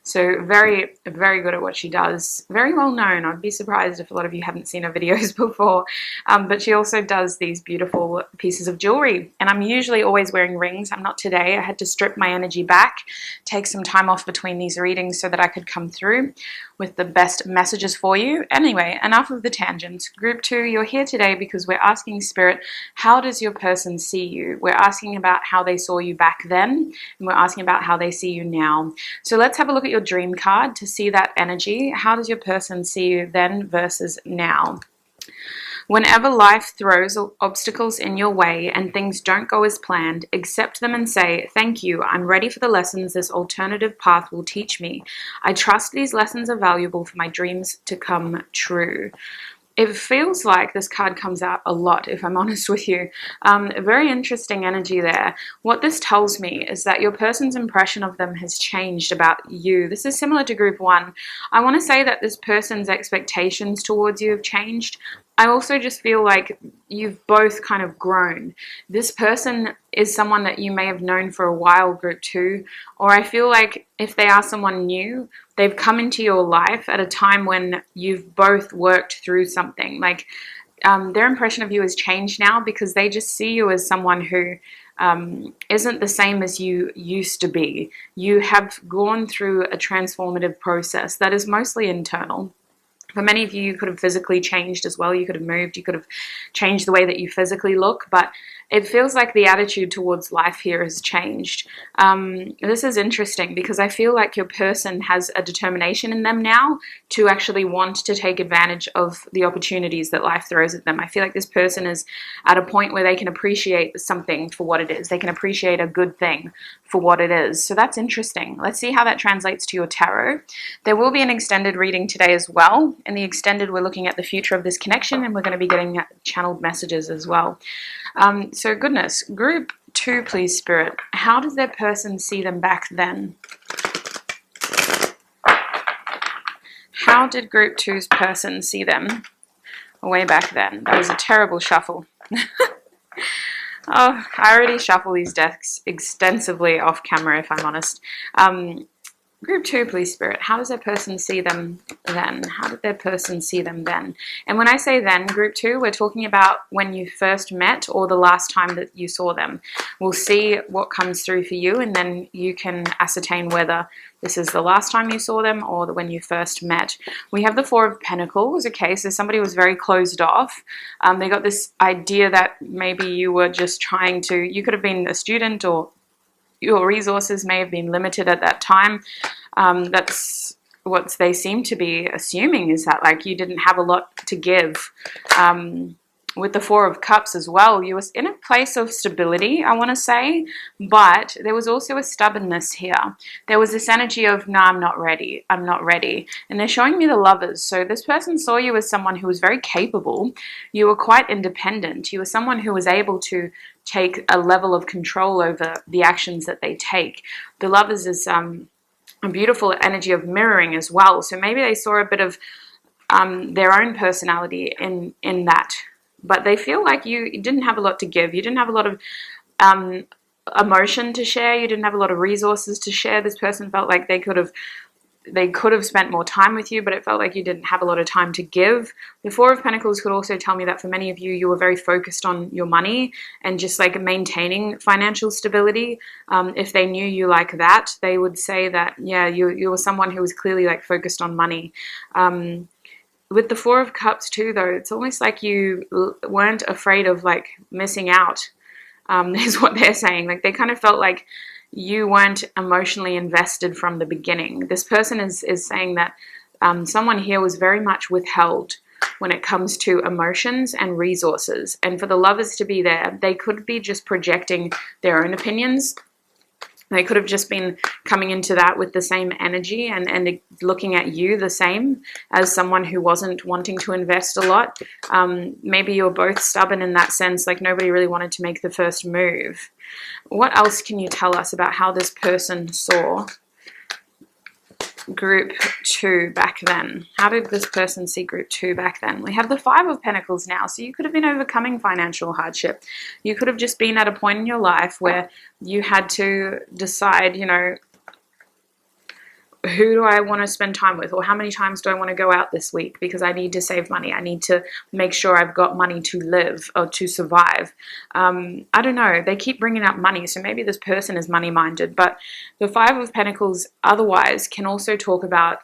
So very, very good at what she does. Very well known. I'd be surprised if a lot of you haven't seen her videos before. But she also does these beautiful pieces of jewelry. And I'm usually always wearing rings. I'm not today. I had to strip my energy back, take some time off between these readings so that I could come through with the best messages for you. Anyway, enough of the tangents. Group 2, you're here today because we're asking Spirit, how does your person see you? We're asking about how they saw you back then, and we're asking about how they see you now. So let's have a look at your dream card to see that energy. How does your person see you then versus now? Whenever life throws obstacles in your way and things don't go as planned, accept them and say, thank you, I'm ready for the lessons this alternative path will teach me. I trust these lessons are valuable for my dreams to come true. It feels like this card comes out a lot, if I'm honest with you. A very interesting energy there. What this tells me is that your person's impression of them has changed about you. This is similar to group 1. I want to say that this person's expectations towards you have changed. I also just feel like you've both kind of grown. This person is someone that you may have known for a while, group 2, or I feel like if they are someone new, they've come into your life at a time when you've both worked through something. Like their impression of you has changed now because they just see you as someone who isn't the same as you used to be. You have gone through a transformative process that is mostly internal. For many of you, you could have physically changed as well. You could have moved. You could have changed the way that you physically look. But it feels like the attitude towards life here has changed. This is interesting because I feel like your person has a determination in them now to actually want to take advantage of the opportunities that life throws at them. I feel like this person is at a point where they can appreciate something for what it is. They can appreciate a good thing for what it is. So that's interesting. Let's see how that translates to your tarot. There will be an extended reading today as well. In the extended, we're looking at the future of this connection, and we're going to be getting channeled messages as well. So goodness, group 2, please, Spirit. How does their person see them back then? How did group 2's person see them way back then? That was a terrible shuffle. Oh, I already shuffle these decks extensively off camera, if I'm honest. Group 2, please, Spirit. How does their person see them then? How did their person see them then? And when I say then, group 2, we're talking about when you first met or the last time that you saw them. We'll see what comes through for you, and then you can ascertain whether this is the last time you saw them or when you first met. We have the 4 of Pentacles. Okay, so somebody was very closed off. They got this idea that maybe you were just trying to, you could have been a student or your resources may have been limited at that time. That's what they seem to be assuming, is that like you didn't have a lot to give. With the 4 of Cups as well, you were in a place of stability, I want to say, but there was also a stubbornness here. There was this energy of, no, I'm not ready. I'm not ready. And they're showing me the Lovers. So this person saw you as someone who was very capable. You were quite independent. You were someone who was able to take a level of control over the actions that they take. The Lovers is a beautiful energy of mirroring as well. So maybe they saw a bit of their own personality in that. But they feel like you didn't have a lot to give. You didn't have a lot of emotion to share. You didn't have a lot of resources to share. This person felt like they could have spent more time with you, but it felt like you didn't have a lot of time to give. The 4 of Pentacles could also tell me that for many of you, you were very focused on your money and just like maintaining financial stability. If they knew you like that, they would say that, yeah, you were someone who was clearly like focused on money. With the 4 of Cups too, though, it's almost like you weren't afraid of like missing out, is what they're saying. Like they kind of felt like you weren't emotionally invested from the beginning. This person is saying that someone here was very much withheld when it comes to emotions and resources. And for the Lovers to be there, they could be just projecting their own opinions. They could have just been coming into that with the same energy and looking at you the same as someone who wasn't wanting to invest a lot. Maybe you're both stubborn in that sense, like nobody really wanted to make the first move. What else can you tell us about how this person saw group 2 back then? How did this person see group 2 back then? We have the 5 of Pentacles now, so you could have been overcoming financial hardship. You could have just been at a point in your life where you had to decide, you know, who do I want to spend time with, or how many times do I want to go out this week because I need to save money. I need to make sure I've got money to live or to survive. I don't know. They keep bringing up money, so maybe this person is money-minded. But the Five of Pentacles otherwise can also talk about,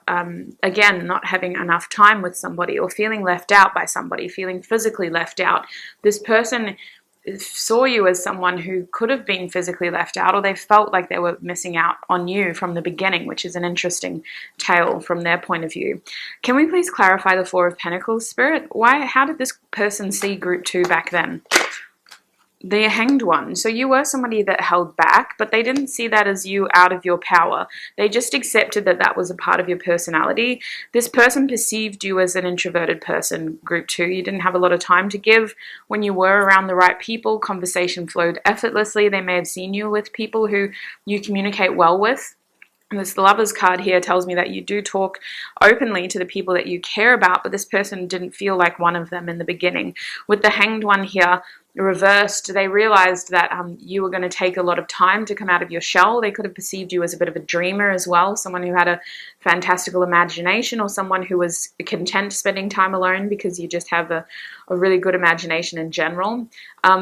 again, not having enough time with somebody or feeling left out by somebody, feeling physically left out. This person saw you as someone who could have been physically left out, or they felt like they were missing out on you from the beginning, which is an interesting tale from their point of view. Can we please clarify the Four of Pentacles, Spirit? How did this person see group 2 back then? The Hanged One. So you were somebody that held back, but they didn't see that as you out of your power. They just accepted that that was a part of your personality. This person perceived you as an introverted person, group 2. You didn't have a lot of time to give. When you were around the right people, conversation flowed effortlessly. They may have seen you with people who you communicate well with. And this Lovers card here tells me that you do talk openly to the people that you care about, but this person didn't feel like one of them in the beginning. With the Hanged One here reversed, they realized that you were going to take a lot of time to come out of your shell. They could have perceived you as a bit of a dreamer as well, someone who had a fantastical imagination, or someone who was content spending time alone because you just have a really good imagination in general.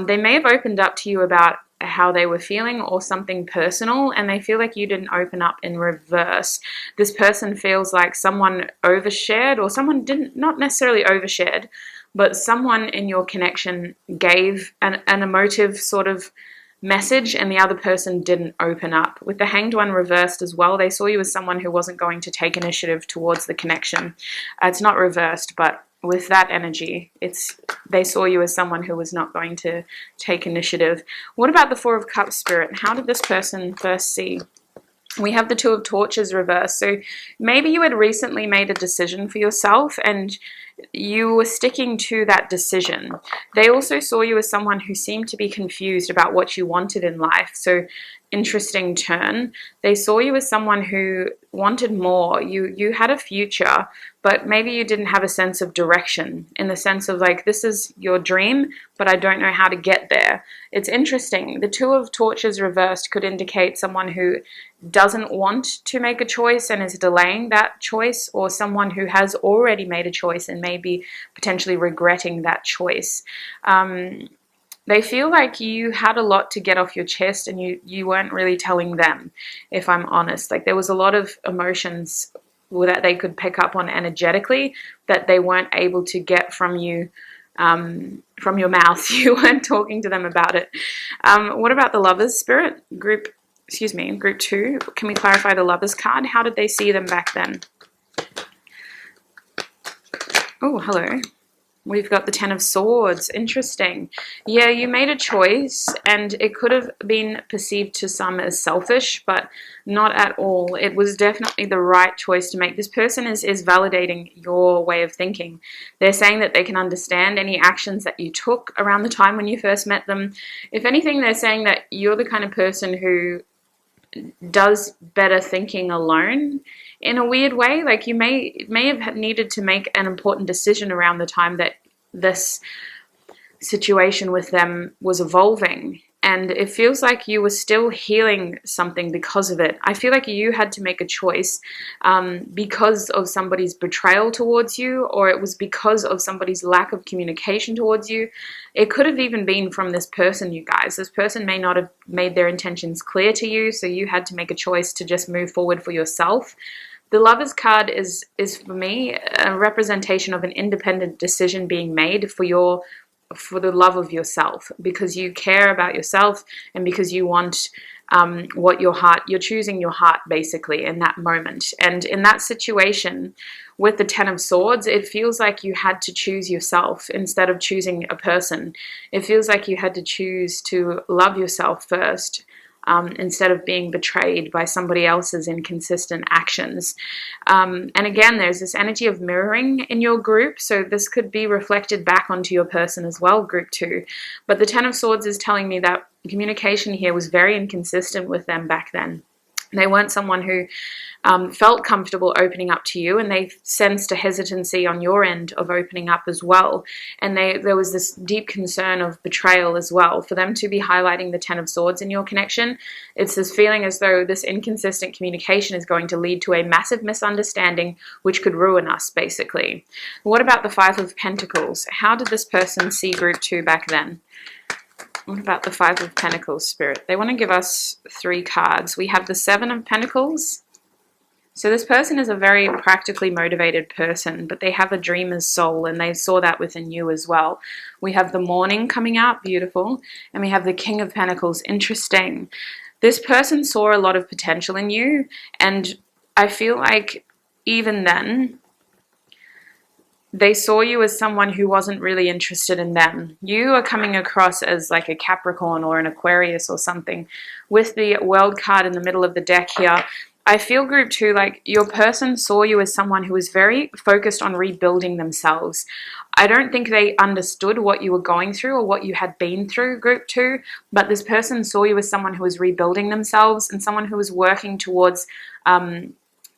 They may have opened up to you about how they were feeling or something personal, and they feel like you didn't open up in reverse. This person feels like someone overshared, or someone didn't, not necessarily overshared, but someone in your connection gave an emotive sort of message and the other person didn't open up. With the Hanged One reversed as well, they saw you as someone who wasn't going to take initiative towards the connection. It's not reversed, but with that energy, they saw you as someone who was not going to take initiative. What about the Four of Cups, Spirit? How did this person first see? We have the Two of Torches reversed. So maybe you had recently made a decision for yourself and you were sticking to that decision. They also saw you as someone who seemed to be confused about what you wanted in life. So interesting turn. They saw you as someone who wanted more. You had a future, but maybe you didn't have a sense of direction, in the sense of like, this is your dream, but I don't know how to get there. It's interesting. The Two of Torches reversed could indicate someone who doesn't want to make a choice and is delaying that choice, or someone who has already made a choice and may be potentially regretting that choice. They feel like you had a lot to get off your chest and you weren't really telling them, if I'm honest. Like there was a lot of emotions that they could pick up on energetically that they weren't able to get from you, from your mouth. You weren't talking to them about it. What about the Lovers, Spirit? Group 2. Can we clarify the Lovers card? How did they see them back then? Oh, hello. We've got the Ten of Swords. Interesting. Yeah, you made a choice, and it could have been perceived to some as selfish, but not at all. It was definitely the right choice to make. This person is validating your way of thinking. They're saying that they can understand any actions that you took around the time when you first met them. If anything, they're saying that you're the kind of person who does better thinking alone in a weird way. Like you may have needed to make an important decision around the time that this situation with them was evolving, and it feels like you were still healing something because of it. I feel like you had to make a choice because of somebody's betrayal towards you, or it was because of somebody's lack of communication towards you. It could have even been from this person, you guys. This person may not have made their intentions clear to you, so you had to make a choice to just move forward for yourself. The Lovers card is for me a representation of an independent decision being made for the love of yourself, because you care about yourself and because you want you're choosing your heart basically in that moment. And in that situation with the Ten of Swords, it feels like you had to choose yourself instead of choosing a person. It feels like you had to choose to love yourself first, instead of being betrayed by somebody else's inconsistent actions. And again, there's this energy of mirroring in your group, so this could be reflected back onto your person as well, group 2. But the Ten of Swords is telling me that communication here was very inconsistent with them back then. They weren't someone who felt comfortable opening up to you, and they sensed a hesitancy on your end of opening up as well. And there was this deep concern of betrayal as well. For them to be highlighting the Ten of Swords in your connection, it's this feeling as though this inconsistent communication is going to lead to a massive misunderstanding, which could ruin us, basically. What about the Five of Pentacles? How did this person see Group 2 back then? What about the Five of Pentacles, Spirit? They want to give us 3 cards. We have the Seven of Pentacles. So this person is a very practically motivated person, but they have a dreamer's soul, and they saw that within you as well. We have the Morning coming out, beautiful, and we have the King of Pentacles, interesting. This person saw a lot of potential in you, and I feel like even then, they saw you as someone who wasn't really interested in them. You are coming across as like a Capricorn or an Aquarius or something. With the World card in the middle of the deck here, I feel Group 2, like your person saw you as someone who was very focused on rebuilding themselves. I don't think they understood what you were going through or what you had been through, Group 2, but this person saw you as someone who was rebuilding themselves and someone who was working towards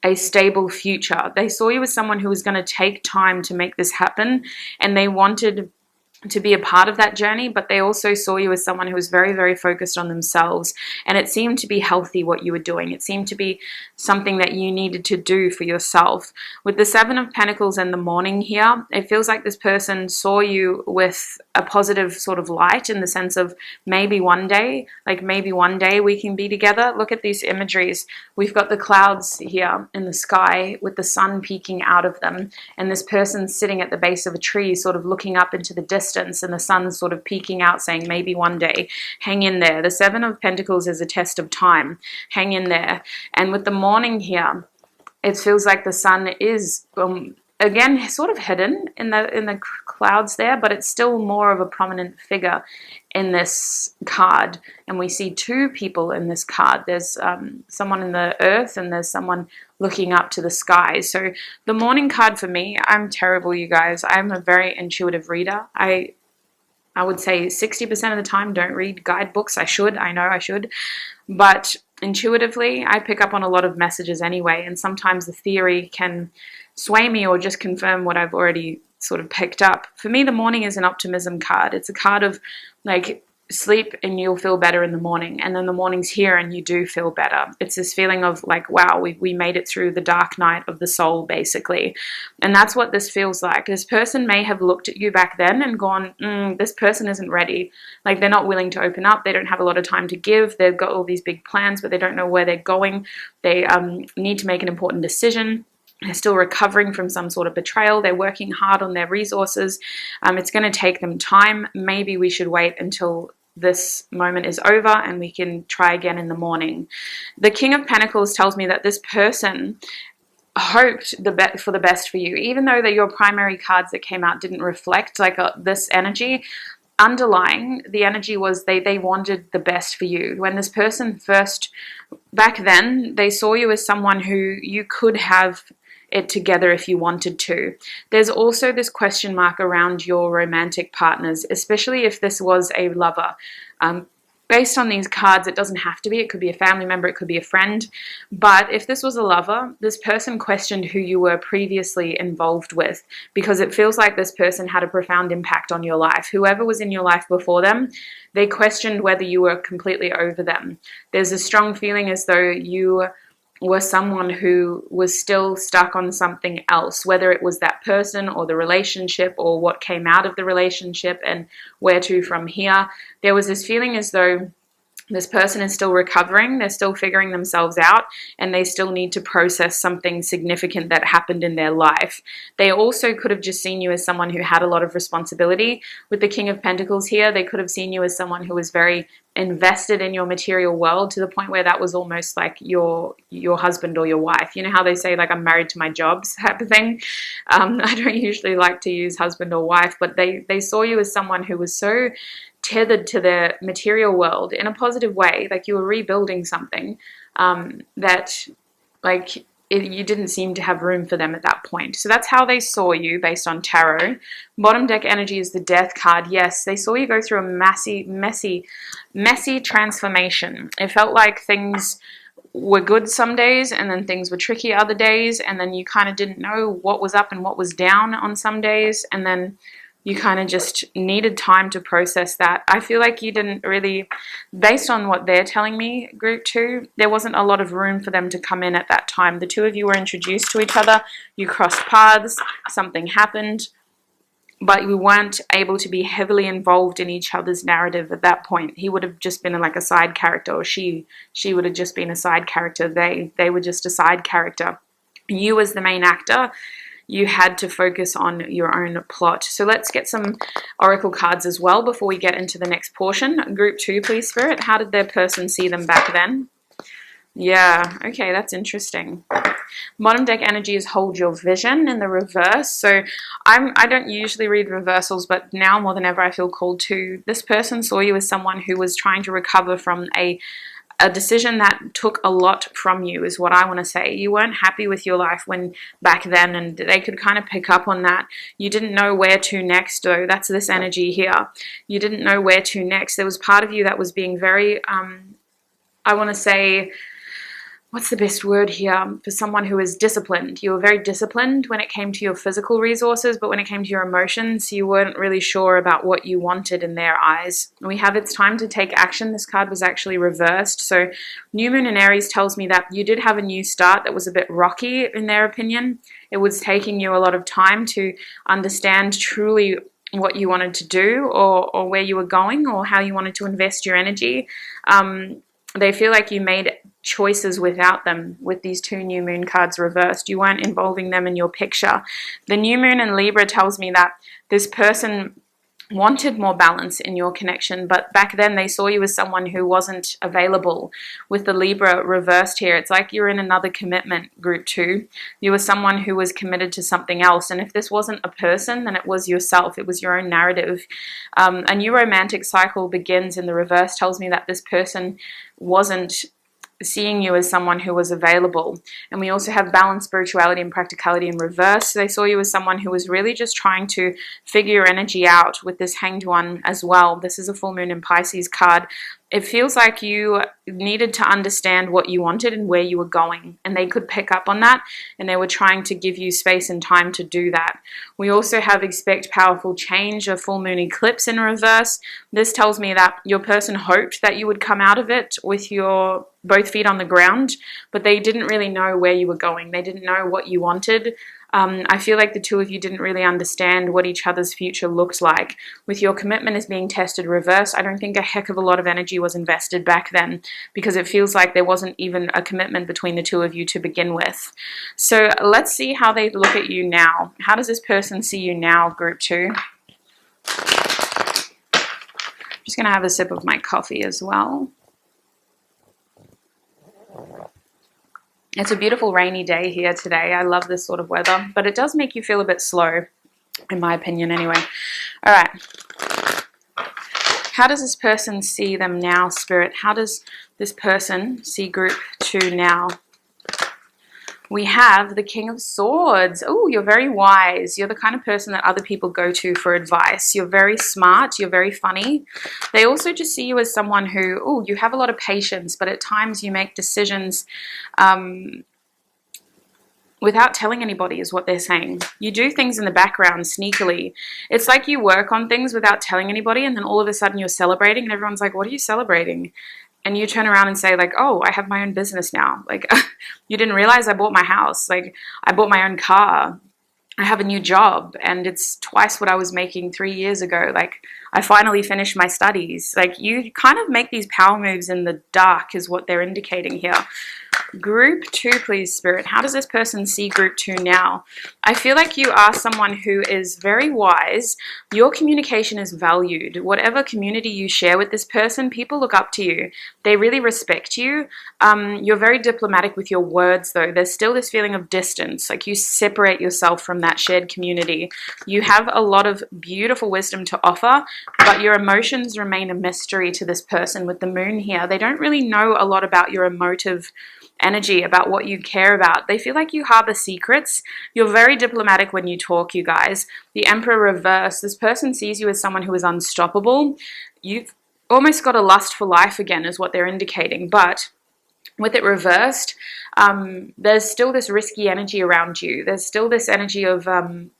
a stable future. They saw you as someone who was going to take time to make this happen, and they wanted to be a part of that journey, but they also saw you as someone who was very, very focused on themselves, and it seemed to be healthy what you were doing. It seemed to be something that you needed to do for yourself. With the Seven of Pentacles and the Morning here, it feels like this person saw you with a positive sort of light, in the sense of maybe one day we can be together. Look at these imageries. We've got the clouds here in the sky with the sun peeking out of them, and this person sitting at the base of a tree sort of looking up into the distance, and the sun's sort of peeking out, saying maybe one day. Hang in there. The Seven of Pentacles is a test of time. Hang in there. And with the Morning here, it feels like the sun is again sort of hidden in the clouds there, but it's still more of a prominent figure in this card. And we see 2 people in this card. There's someone in the earth, and there's someone looking up to the sky. So the Morning card for me, I'm terrible, you guys. I'm a very intuitive reader. I would say 60% of the time don't read guidebooks. I know I should, but intuitively I pick up on a lot of messages anyway, and sometimes the theory can sway me or just confirm what I've already sort of picked up. For me, the Morning is an optimism card. It's a card of like, sleep and you'll feel better in the morning, and then the morning's here and you do feel better. It's this feeling of like, wow, we made it through the dark night of the soul, basically. And that's what this feels like. This person may have looked at you back then and gone, this person isn't ready. Like, they're not willing to open up. They don't have a lot of time to give. They've got all these big plans, but they don't know where they're going. They need to make an important decision. They're still recovering from some sort of betrayal. They're working hard on their resources. It's going to take them time. Maybe we should wait until this moment is over and we can try again in the morning. The King of Pentacles tells me that this person hoped for the best for you, even though that your primary cards that came out didn't reflect like this energy. Underlying the energy was they wanted the best for you. When this person first, back then, they saw you as someone who you could have it together if you wanted to. There's also this question mark around your romantic partners, especially if this was a lover. Based on these cards, it doesn't have to be. It could be a family member, it could be a friend. But if this was a lover, this person questioned who you were previously involved with, because it feels like this person had a profound impact on your life. Whoever was in your life before them, they questioned whether you were completely over them. There's a strong feeling as though you were someone who was still stuck on something else, whether it was that person or the relationship or what came out of the relationship and where to from here. There was this feeling as though this person is still recovering, they're still figuring themselves out, and they still need to process something significant that happened in their life. They also could have just seen you as someone who had a lot of responsibility. With the King of Pentacles here, they could have seen you as someone who was very invested in your material world, to the point where that was almost like your husband or your wife. You know how they say, like, I'm married to my jobs type of thing? I don't usually like to use husband or wife, but they saw you as someone who was so tethered to the material world in a positive way, like you were rebuilding something that like you didn't seem to have room for them at that point. So that's how they saw you based on tarot. Bottom deck energy is the Death card. Yes, they saw you go through a messy transformation. It felt like things were good some days, and then things were tricky other days, and then you kind of didn't know what was up and what was down on some days, and then you kind of just needed time to process that. I feel like you didn't really, based on what they're telling me, group 2, there wasn't a lot of room for them to come in at that time. The two of you were introduced to each other, you crossed paths, something happened, but we weren't able to be heavily involved in each other's narrative at that point. He would have just been like a side character, or she would have just been a side character. They were just a side character. You as the main actor, you had to focus on your own plot. So let's get some oracle cards as well before we get into the next portion. Group 2, please, Spirit. How did their person see them back then? Yeah, okay, that's interesting. Bottom deck energy is hold your vision in the reverse. So I don't usually read reversals, but now more than ever I feel called to. This person saw you as someone who was trying to recover from a decision that took a lot from you, is what I want to say. You weren't happy with your life when back then, and they could kind of pick up on that. You didn't know where to next, though. That's this energy here. You didn't know where to next. There was part of you that was being very, I want to say, what's the best word here for someone who is disciplined? You were very disciplined when it came to your physical resources, but when it came to your emotions, you weren't really sure about what you wanted in their eyes. We have it's time to take action. This card was actually reversed. So New Moon in Aries tells me that you did have a new start that was a bit rocky in their opinion. It was taking you a lot of time to understand truly what you wanted to do, or where you were going, or how you wanted to invest your energy. They feel like you made choices without them with these 2 new moon cards reversed. You weren't involving them in your picture. The new moon in Libra tells me that this person wanted more balance in your connection, but back then they saw you as someone who wasn't available. With the Libra reversed here, it's like you're in another commitment, group 2. You were someone who was committed to something else, and if this wasn't a person, then it was yourself. It was your own narrative. A new romantic cycle begins in the reverse, tells me that this person wasn't seeing you as someone who was available. And we also have balance, spirituality, and practicality in reverse. So they saw you as someone who was really just trying to figure your energy out with this Hanged One as well. This is a full moon in Pisces card. It feels like you needed to understand what you wanted and where you were going, and they could pick up on that, and they were trying to give you space and time to do that. We also have expect powerful change, a full moon eclipse in reverse. This tells me that your person hoped that you would come out of it with your both feet on the ground, but they didn't really know where you were going. They didn't know what you wanted. I feel like the two of you didn't really understand what each other's future looked like. With your commitment as being tested reverse, I don't think a heck of a lot of energy was invested back then, because it feels like there wasn't even a commitment between the two of you to begin with. So let's see how they look at you now. How does this person see you now, group 2? Just going to have a sip of my coffee as well. It's a beautiful rainy day here today. I love this sort of weather, but it does make you feel a bit slow, in my opinion anyway. All right. How does this person see them now, Spirit? How does this person see group 2 now? We have the King of Swords. Oh, you're very wise. You're the kind of person that other people go to for advice. You're very smart. You're very funny. They also just see you as someone who, oh, you have a lot of patience, but at times you make decisions without telling anybody, is what they're saying. You do things in the background sneakily. It's like you work on things without telling anybody, and then all of a sudden you're celebrating, and everyone's like, what are you celebrating? And you turn around and say, like, oh, I have my own business now. Like, you didn't realize I bought my house. Like, I bought my own car. I have a new job, and it's twice what I was making 3 years ago. Like, I finally finished my studies. Like, you kind of make these power moves in the dark is what they're indicating here. Group 2, please, Spirit. How does this person see group 2 now? I feel like you are someone who is very wise. Your communication is valued. Whatever community you share with this person, people look up to you. They really respect you. You're very diplomatic with your words, though. There's still this feeling of distance. Like, you separate yourself from that shared community. You have a lot of beautiful wisdom to offer, but your emotions remain a mystery to this person. With the moon here, they don't really know a lot about your emotive energy, about what you care about. They feel like you harbor secrets. You're very diplomatic when you talk, you guys. The Emperor reverse. This person sees you as someone who is unstoppable. You've almost got a lust for life again, is what they're indicating, but with it reversed, there's still this risky energy around you. There's still this energy of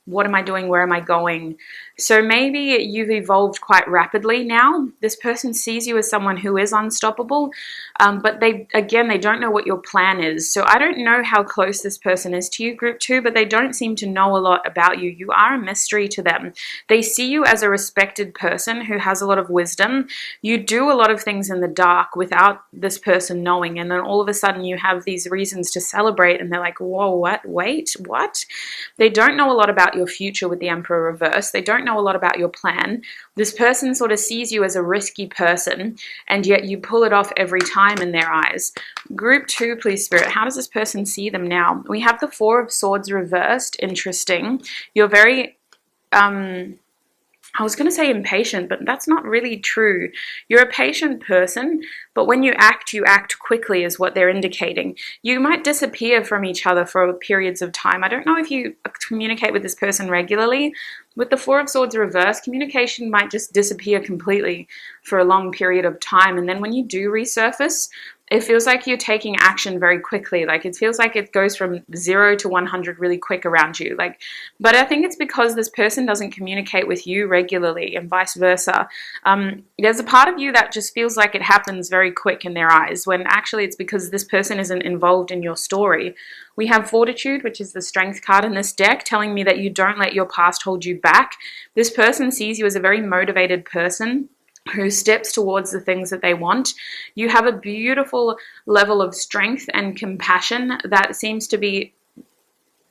what am I doing? Where am I going? So maybe you've evolved quite rapidly now. This person sees you as someone who is unstoppable, but they don't know what your plan is. So I don't know how close this person is to you, group 2, but they don't seem to know a lot about you. You are a mystery to them. They see you as a respected person who has a lot of wisdom. You do a lot of things in the dark without this person knowing, and then all of a sudden you have these reasons to celebrate, and they're like, whoa, what? Wait, what? They don't know a lot about your future with the Emperor reverse. They don't know a lot about your plan. This person sort of sees you as a risky person, and yet you pull it off every time in their eyes. Group 2, please, Spirit, how does this person see them now? We have the Four of Swords reversed. Interesting. You're very I was going to say impatient, but that's not really true. You're a patient person, but when you act quickly is what they're indicating. You might disappear from each other for periods of time. I don't know if you communicate with this person regularly. With the Four of Swords reversed, communication might just disappear completely for a long period of time. And then when you do resurface, it feels like you're taking action very quickly. Like it feels like it goes from 0 to 100 really quick around you. But I think it's because this person doesn't communicate with you regularly and vice versa. There's a part of you that just feels like it happens very quick in their eyes, when actually it's because this person isn't involved in your story. We have Fortitude, which is the Strength card in this deck, telling me that you don't let your past hold you back. This person sees you as a very motivated person who steps towards the things that they want. You have a beautiful level of strength and compassion that seems to be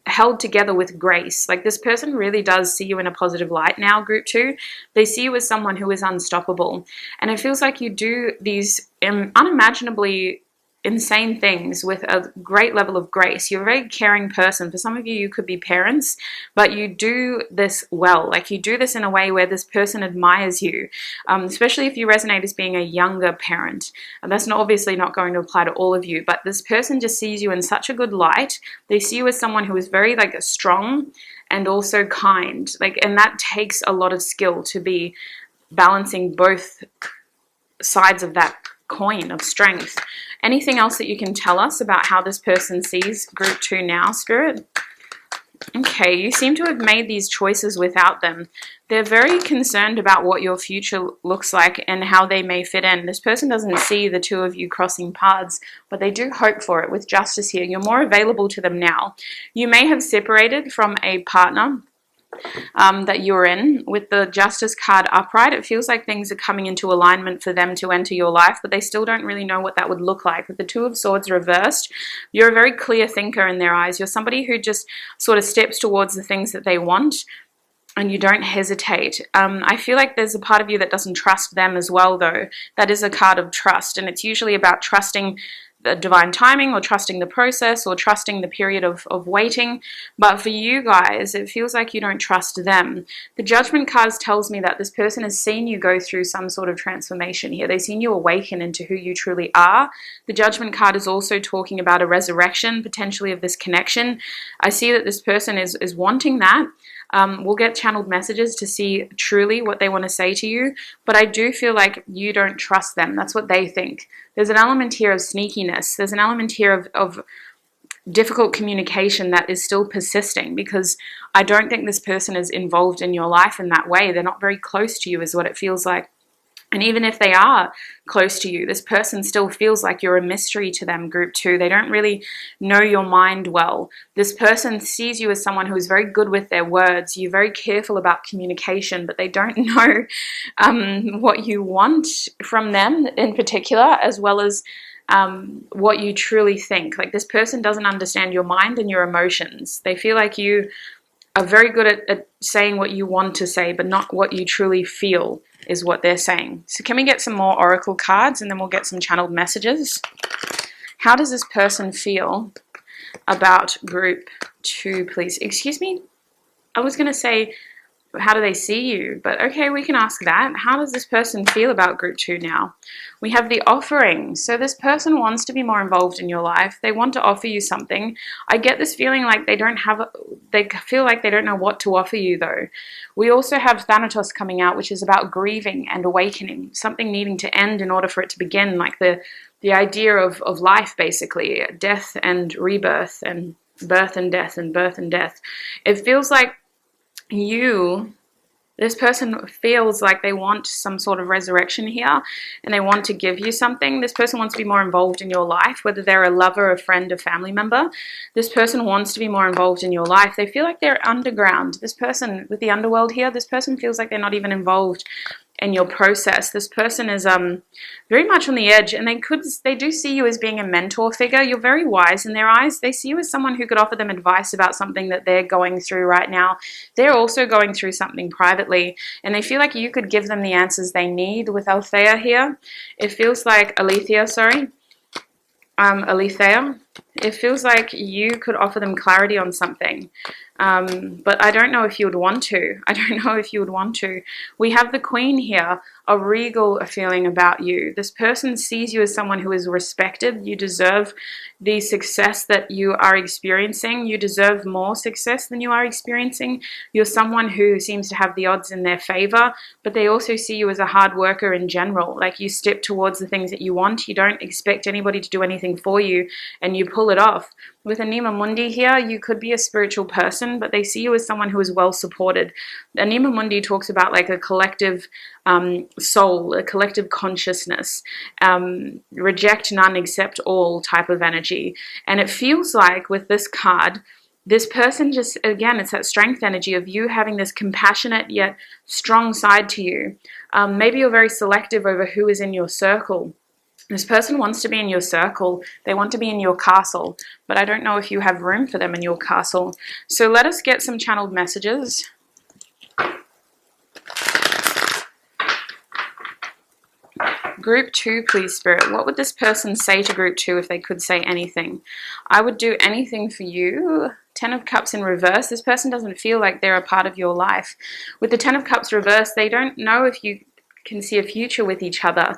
held together with grace. Like this person really does see you in a positive light now, group 2. They see you as someone who is unstoppable. And it feels like you do these unimaginably insane things with a great level of grace. You're a very caring person. For some of you, you could be parents, but you do this well. Like you do this in a way where this person admires you, especially if you resonate as being a younger parent. And that's obviously not going to apply to all of you, but this person just sees you in such a good light. They see you as someone who is very strong and also kind. And that takes a lot of skill to be balancing both sides of that coin of strength. Anything else that you can tell us about how this person sees group 2 now, Spirit? Okay, you seem to have made these choices without them. They're very concerned about what your future looks like and how they may fit in. This person doesn't see the two of you crossing paths, but they do hope for it. With Justice here, you're more available to them now. You may have separated from a partner that you're in. With the Justice card upright, it feels like things are coming into alignment for them to enter your life, but they still don't really know what that would look like. With the Two of Swords reversed, you're a very clear thinker in their eyes. You're somebody who just sort of steps towards the things that they want, and you don't hesitate. I feel like there's a part of you that doesn't trust them as well, though. That is a card of trust, and it's usually about trusting the divine timing, or trusting the process, or trusting the period of waiting. But for you guys, it feels like you don't trust them. The Judgment cards tells me that this person has seen you go through some sort of transformation here. They've seen you awaken into who you truly are. The Judgment card is also talking about a resurrection, potentially, of this connection. I see that this person is wanting that. We'll get channeled messages to see truly what they want to say to you, but I do feel like you don't trust them. That's what they think. There's an element here of sneakiness. There's an element here of difficult communication that is still persisting, because I don't think this person is involved in your life in that way. They're not very close to you, is what it feels like. And even if they are close to you, this person still feels like you're a mystery to them, group 2. They don't really know your mind well. This person sees you as someone who is very good with their words. You're very careful about communication, but they don't know what you want from them in particular, as well as what you truly think. Like, this person doesn't understand your mind and your emotions. They feel like you are very good at saying what you want to say, but not what you truly feel is what they're saying. So can we get some more oracle cards, and then we'll get some channeled messages? How does this person feel about group 2, please? Excuse me? I was going to say, how do they see you? But okay, we can ask that. How does this person feel about group 2 now? We have the offering. So this person wants to be more involved in your life. They want to offer you something. I get this feeling like they feel like they don't know what to offer you though. We also have Thanatos coming out, which is about grieving and awakening, something needing to end in order for it to begin, like the idea of life, basically, death and rebirth and birth and death and birth and death. It feels like this person feels like they want some sort of resurrection here and they want to give you something. This person wants to be more involved in your life, whether they're a lover, a friend, a family member. This person wants to be more involved in your life. They feel like they're underground. This person with the underworld here, this person feels like they're not even involved in your process. This person is very much on the edge, and they do see you as being a mentor figure. You're very wise in their eyes. They see you as someone who could offer them advice about something that they're going through right now. They're also going through something privately, and they feel like you could give them the answers they need with Althea here. It feels like Alethea. It feels like you could offer them clarity on something. But I don't know if you would want to. We have the Queen here, a regal feeling about you. This person sees you as someone who is respected. You deserve the success that you are experiencing. You deserve more success than you are experiencing. You're someone who seems to have the odds in their favor, but they also see you as a hard worker in general. Like, you step towards the things that you want. You don't expect anybody to do anything for you, and you pull it off. With Anima Mundi here, you could be a spiritual person, but they see you as someone who is well supported. Anima Mundi talks about like a collective soul, a collective consciousness, reject none, accept all type of energy. And it feels like with this card, this person just, again, it's that strength energy of you having this compassionate yet strong side to you. Maybe you're very selective over who is in your circle. This person wants to be in your circle. They want to be in your castle, but I don't know if you have room for them in your castle. So let us get some channeled messages. Group 2, please, Spirit. What would this person say to Group 2 if they could say anything? I would do anything for you. 10 of Cups in reverse. This person doesn't feel like they're a part of your life. With the 10 of Cups reverse, they don't know if you can see a future with each other.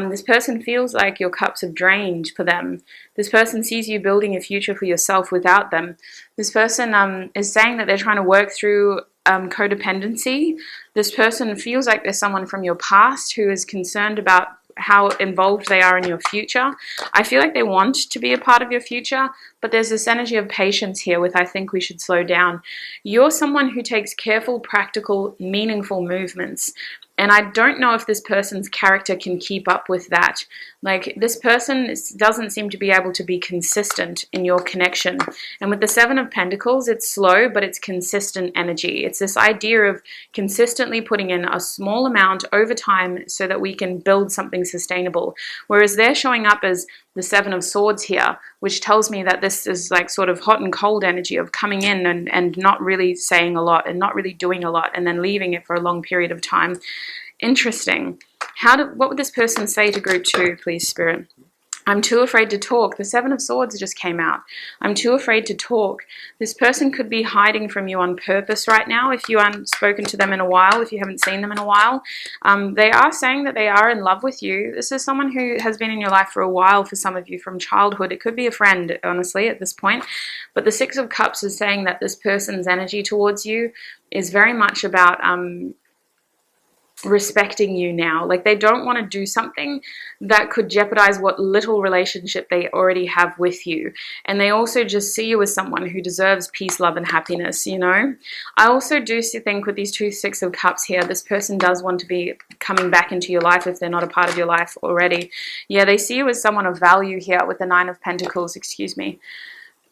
This person feels like your cups have drained for them. This person sees you building a future for yourself without them. This person is saying that they're trying to work through codependency. This person feels like there's someone from your past who is concerned about how involved they are in your future. I feel like they want to be a part of your future, but there's this energy of patience here with I think we should slow down. You're someone who takes careful, practical, meaningful movements. And I don't know if this person's character can keep up with that. Like, this person doesn't seem to be able to be consistent in your connection. And with the 7 of Pentacles, it's slow, but it's consistent energy. It's this idea of consistently putting in a small amount over time so that we can build something sustainable. Whereas they're showing up as the 7 of Swords here, which tells me that this is like sort of hot and cold energy of coming in and not really saying a lot and not really doing a lot and then leaving it for a long period of time. Interesting. What would this person say to Group 2, please, Spirit? I'm too afraid to talk. The 7 of Swords just came out. I'm too afraid to talk. This person could be hiding from you on purpose right now if you haven't spoken to them in a while, if you haven't seen them in a while. They are saying that they are in love with you. This is someone who has been in your life for a while for some of you from childhood. It could be a friend, honestly, at this point. But the 6 of Cups is saying that this person's energy towards you is very much about respecting you now. Like, they don't want to do something that could jeopardize what little relationship they already have with you. And they also just see you as someone who deserves peace, love, and happiness, you know? I also do think with these 2 6 of Cups here, this person does want to be coming back into your life if they're not a part of your life already. Yeah, they see you as someone of value here with the 9 of Pentacles, excuse me.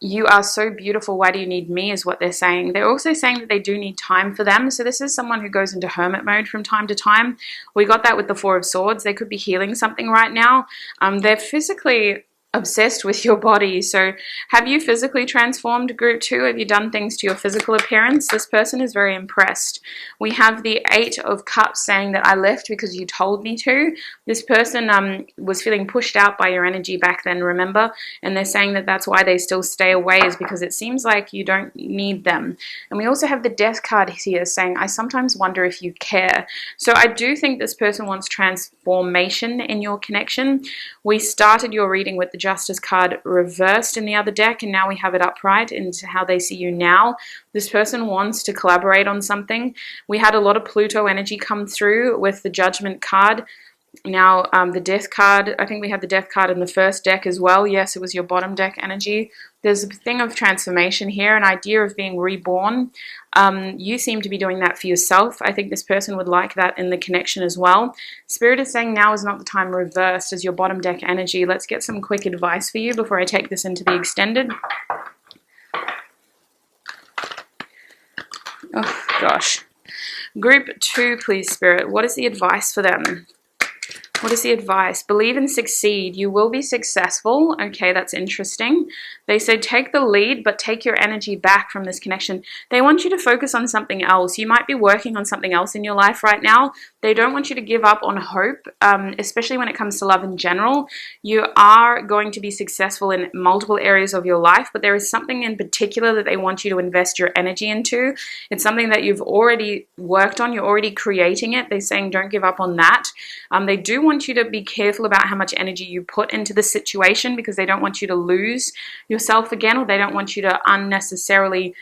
You are so beautiful, why do you need me, is what they're saying. They're also saying that they do need time for them. So this is someone who goes into hermit mode from time to time. We got that with the 4 of Swords. They could be healing something right now. They're physically obsessed with your body. So have you physically transformed, group 2? Have you done things to your physical appearance? This person is very impressed. We have the 8 of Cups saying that I left because you told me to. This person was feeling pushed out by your energy back then, remember? And they're saying that that's why they still stay away, is because it seems like you don't need them. And we also have the Death card here saying, I sometimes wonder if you care. So I do think this person wants transformation in your connection. We started your reading with the Justice card reversed in the other deck, and now we have it upright into how they see you now. This person wants to collaborate on something. We had a lot of Pluto energy come through with the Judgment card. Now, the Death card, I think we had the Death card in the first deck as well. Yes, it was your bottom deck energy. There's a thing of transformation here, an idea of being reborn. You seem to be doing that for yourself. I think this person would like that in the connection as well. Spirit is saying now is not the time, reversed as your bottom deck energy. Let's get some quick advice for you before I take this into the extended. Oh, gosh. Group 2, please, Spirit. What is the advice for them? What is the advice? Believe and succeed. You will be successful. Okay, that's interesting. They say take the lead, but take your energy back from this connection. They want you to focus on something else. You might be working on something else in your life right now. They don't want you to give up on hope, especially when it comes to love in general. You are going to be successful in multiple areas of your life, but there is something in particular that they want you to invest your energy into. It's something that you've already worked on. You're already creating it. They're saying don't give up on that. They do want you to be careful about how much energy you put into the situation, because they don't want you to lose yourself again, or they don't want you to unnecessarily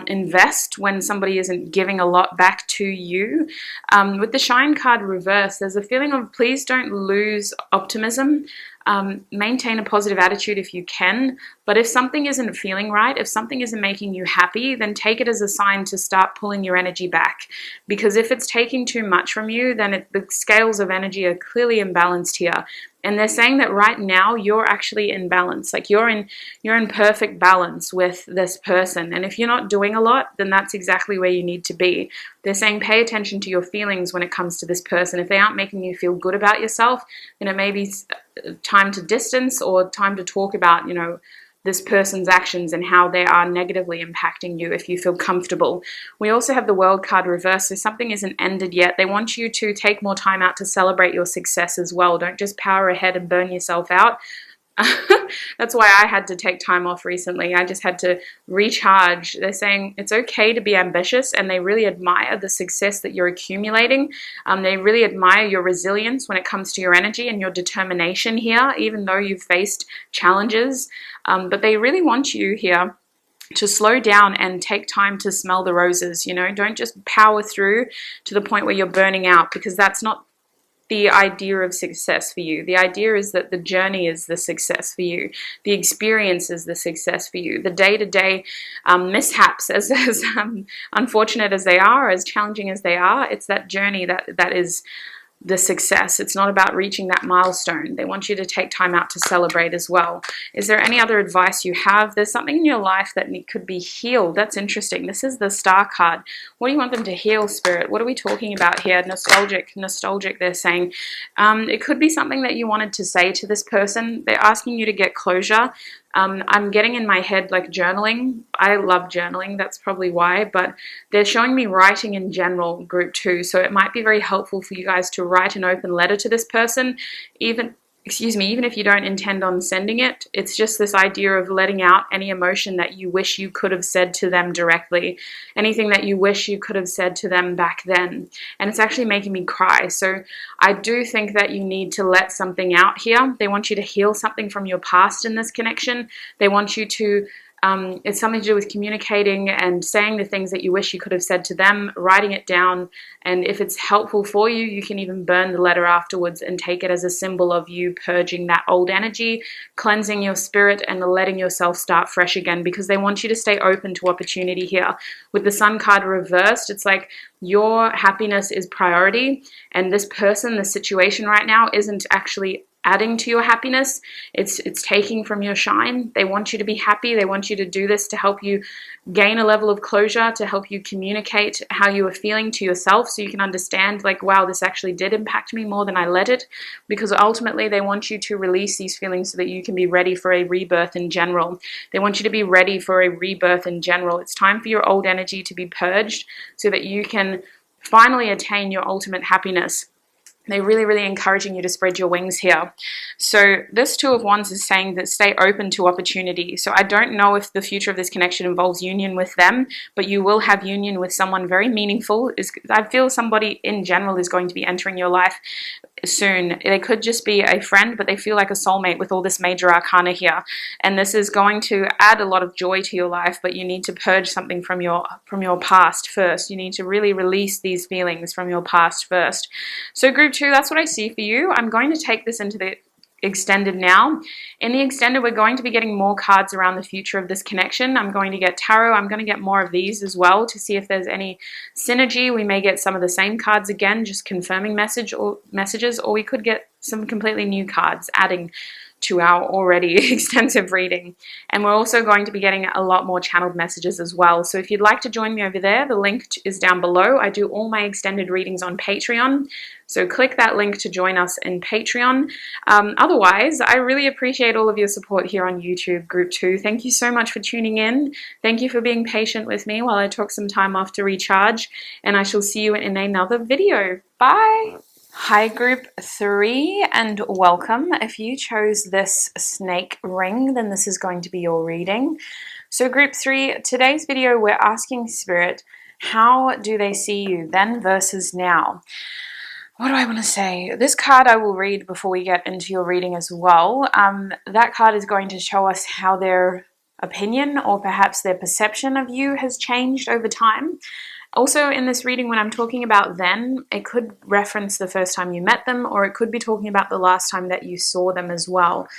invest when somebody isn't giving a lot back to you. With the Shine card reversed, there's a feeling of please don't lose optimism. Maintain a positive attitude if you can, but if something isn't feeling right, if something isn't making you happy, then take it as a sign to start pulling your energy back. Because if it's taking too much from you, then the scales of energy are clearly imbalanced here. And they're saying that right now you're actually in balance, like you're in perfect balance with this person. And if you're not doing a lot, then that's exactly where you need to be. They're saying pay attention to your feelings when it comes to this person. If they aren't making you feel good about yourself, then it may be time to distance, or time to talk about, this person's actions and how they are negatively impacting you if you feel comfortable. We also have the World card reversed, so something isn't ended yet. They want you to take more time out to celebrate your success as well. Don't just power ahead and burn yourself out. That's why I had to take time off recently. I just had to recharge. They're saying it's okay to be ambitious, and they really admire the success that you're accumulating. They really admire your resilience when it comes to your energy and your determination here, even though you've faced challenges. But they really want you here to slow down and take time to smell the roses. Don't just power through to the point where you're burning out, because that's not the idea of success for you. The idea is that the journey is the success for you. The experience is the success for you. The day-to-day mishaps, as unfortunate as they are, as challenging as they are, it's that journey that is the success. It's not about reaching that milestone. They want you to take time out to celebrate as well. Is there any other advice you have? There's something in your life that could be healed. That's interesting. This is the Star card. What do you want them to heal, Spirit? What are we talking about here? Nostalgic, they're saying. It could be something that you wanted to say to this person. They're asking you to get closure. I'm getting in my head like journaling. I love journaling, that's probably why, but they're showing me writing in general, group 2, so it might be very helpful for you guys to write an open letter to this person, even if you don't intend on sending it. It's just this idea of letting out any emotion that you wish you could have said to them directly, anything that you wish you could have said to them back then. And it's actually making me cry. So I do think that you need to let something out here. They want you to heal something from your past in this connection. They want you to it's something to do with communicating and saying the things that you wish you could have said to them, writing it down, and if it's helpful for you, you can even burn the letter afterwards and take it as a symbol of you purging that old energy, cleansing your spirit, and letting yourself start fresh again, because they want you to stay open to opportunity here. With the Sun card reversed, it's like your happiness is priority, and this person, the situation right now, isn't actually adding to your happiness. It's taking from your shine. They want you to be happy. They want you to do this to help you gain a level of closure, to help you communicate how you are feeling to yourself, so you can understand, like, wow, this actually did impact me more than I let it. Because ultimately they want you to release these feelings so that you can be ready for a rebirth in general. They want you to be ready for a rebirth in general. It's time for your old energy to be purged so that you can finally attain your ultimate happiness. They're really, really encouraging you to spread your wings here. So this Two of Wands is saying that stay open to opportunity. So I don't know if the future of this connection involves union with them, but you will have union with someone very meaningful. I feel somebody in general is going to be entering your life soon. They could just be a friend, but they feel like a soulmate with all this major arcana here. And this is going to add a lot of joy to your life, but you need to purge something from your past first. You need to really release these feelings from your past first. So group 2, that's what I see for you. I'm going to take this into the extended now. In the extended, we're going to be getting more cards around the future of this connection. I'm going to get tarot. I'm going to get more of these as well to see if there's any synergy. We may get some of the same cards again, just confirming messages, or we could get some completely new cards adding to our already extensive reading. And we're also going to be getting a lot more channeled messages as well. So if you'd like to join me over there, the link is down below. I do all my extended readings on Patreon. So click that link to join us in Patreon. Otherwise, I really appreciate all of your support here on YouTube, Group 2. Thank you so much for tuning in. Thank you for being patient with me while I took some time off to recharge. And I shall see you in another video. Bye! Hi Group 3 and welcome. If you chose this snake ring, then this is going to be your reading. So Group 3, today's video we're asking Spirit, how do they see you then versus now? What do I want to say? This card I will read before we get into your reading as well. That card is going to show us how their opinion or perhaps their perception of you has changed over time. Also in this reading, when I'm talking about then, it could reference the first time you met them, or it could be talking about the last time that you saw them as well,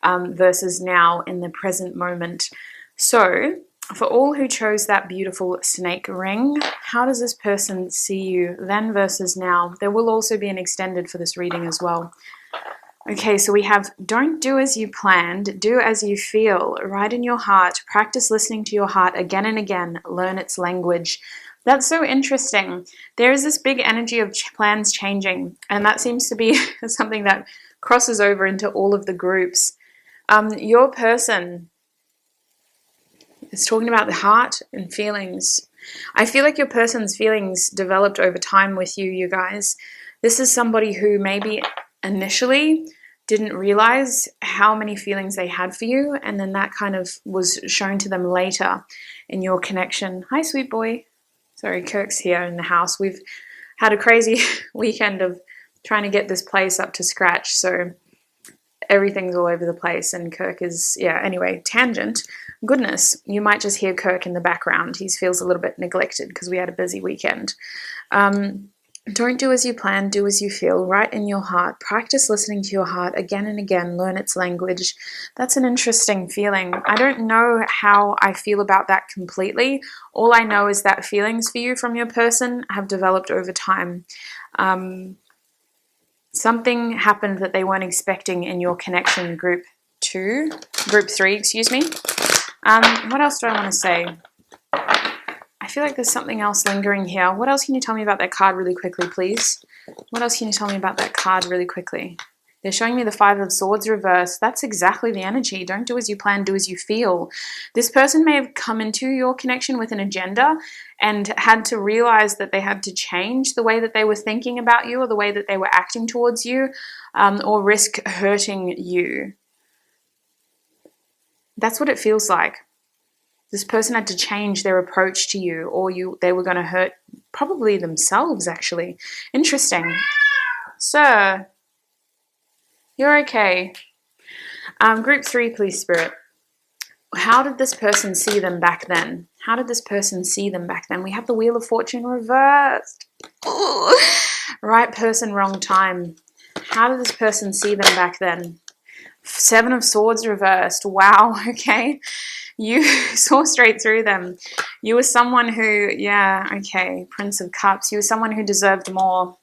versus now in the present moment. So for all who chose that beautiful snake ring, how does this person see you then versus now? There will also be an extended for this reading as well. Okay, so we have, don't do as you planned, do as you feel, write in your heart, practice listening to your heart again and again, learn its language. That's so interesting. There is this big energy of plans changing, and that seems to be something that crosses over into all of the groups. Your person is talking about the heart and feelings. I feel like your person's feelings developed over time with you, you guys. This is somebody who maybe initially didn't realize how many feelings they had for you, and then that kind of was shown to them later in your connection. Hi, sweet boy. Sorry, Kirk's here in the house. We've had a crazy weekend of trying to get this place up to scratch, so everything's all over the place, and Kirk is, yeah, anyway, tangent. Goodness, you might just hear Kirk in the background. He feels a little bit neglected because we had a busy weekend. Don't do as you plan, do as you feel, write in your heart, practice listening to your heart again and again, learn its language. That's an interesting feeling. I don't know how I feel about that completely. All I know is that feelings for you from your person have developed over time. Something happened that they weren't expecting in your connection, Group 3, excuse me. What else do I want to say? I feel like there's something else lingering here. What else can you tell me about that card really quickly, please? What else can you tell me about that card really quickly? They're showing me the Five of Swords reversed. That's exactly the energy. Don't do as you plan, do as you feel. This person may have come into your connection with an agenda and had to realize that they had to change the way that they were thinking about you or the way that they were acting towards you, or risk hurting you. That's what it feels like. This person had to change their approach to you, or they were going to hurt probably themselves, actually. Interesting. Sir, you're okay. Group 3, please, Spirit. How did this person see them back then? How did this person see them back then? We have the Wheel of Fortune reversed. Ooh. Right person, wrong time. How did this person see them back then? Seven of Swords reversed. Wow, okay. You saw straight through them. You were someone who, yeah, okay, Prince of Cups. You were someone who deserved more.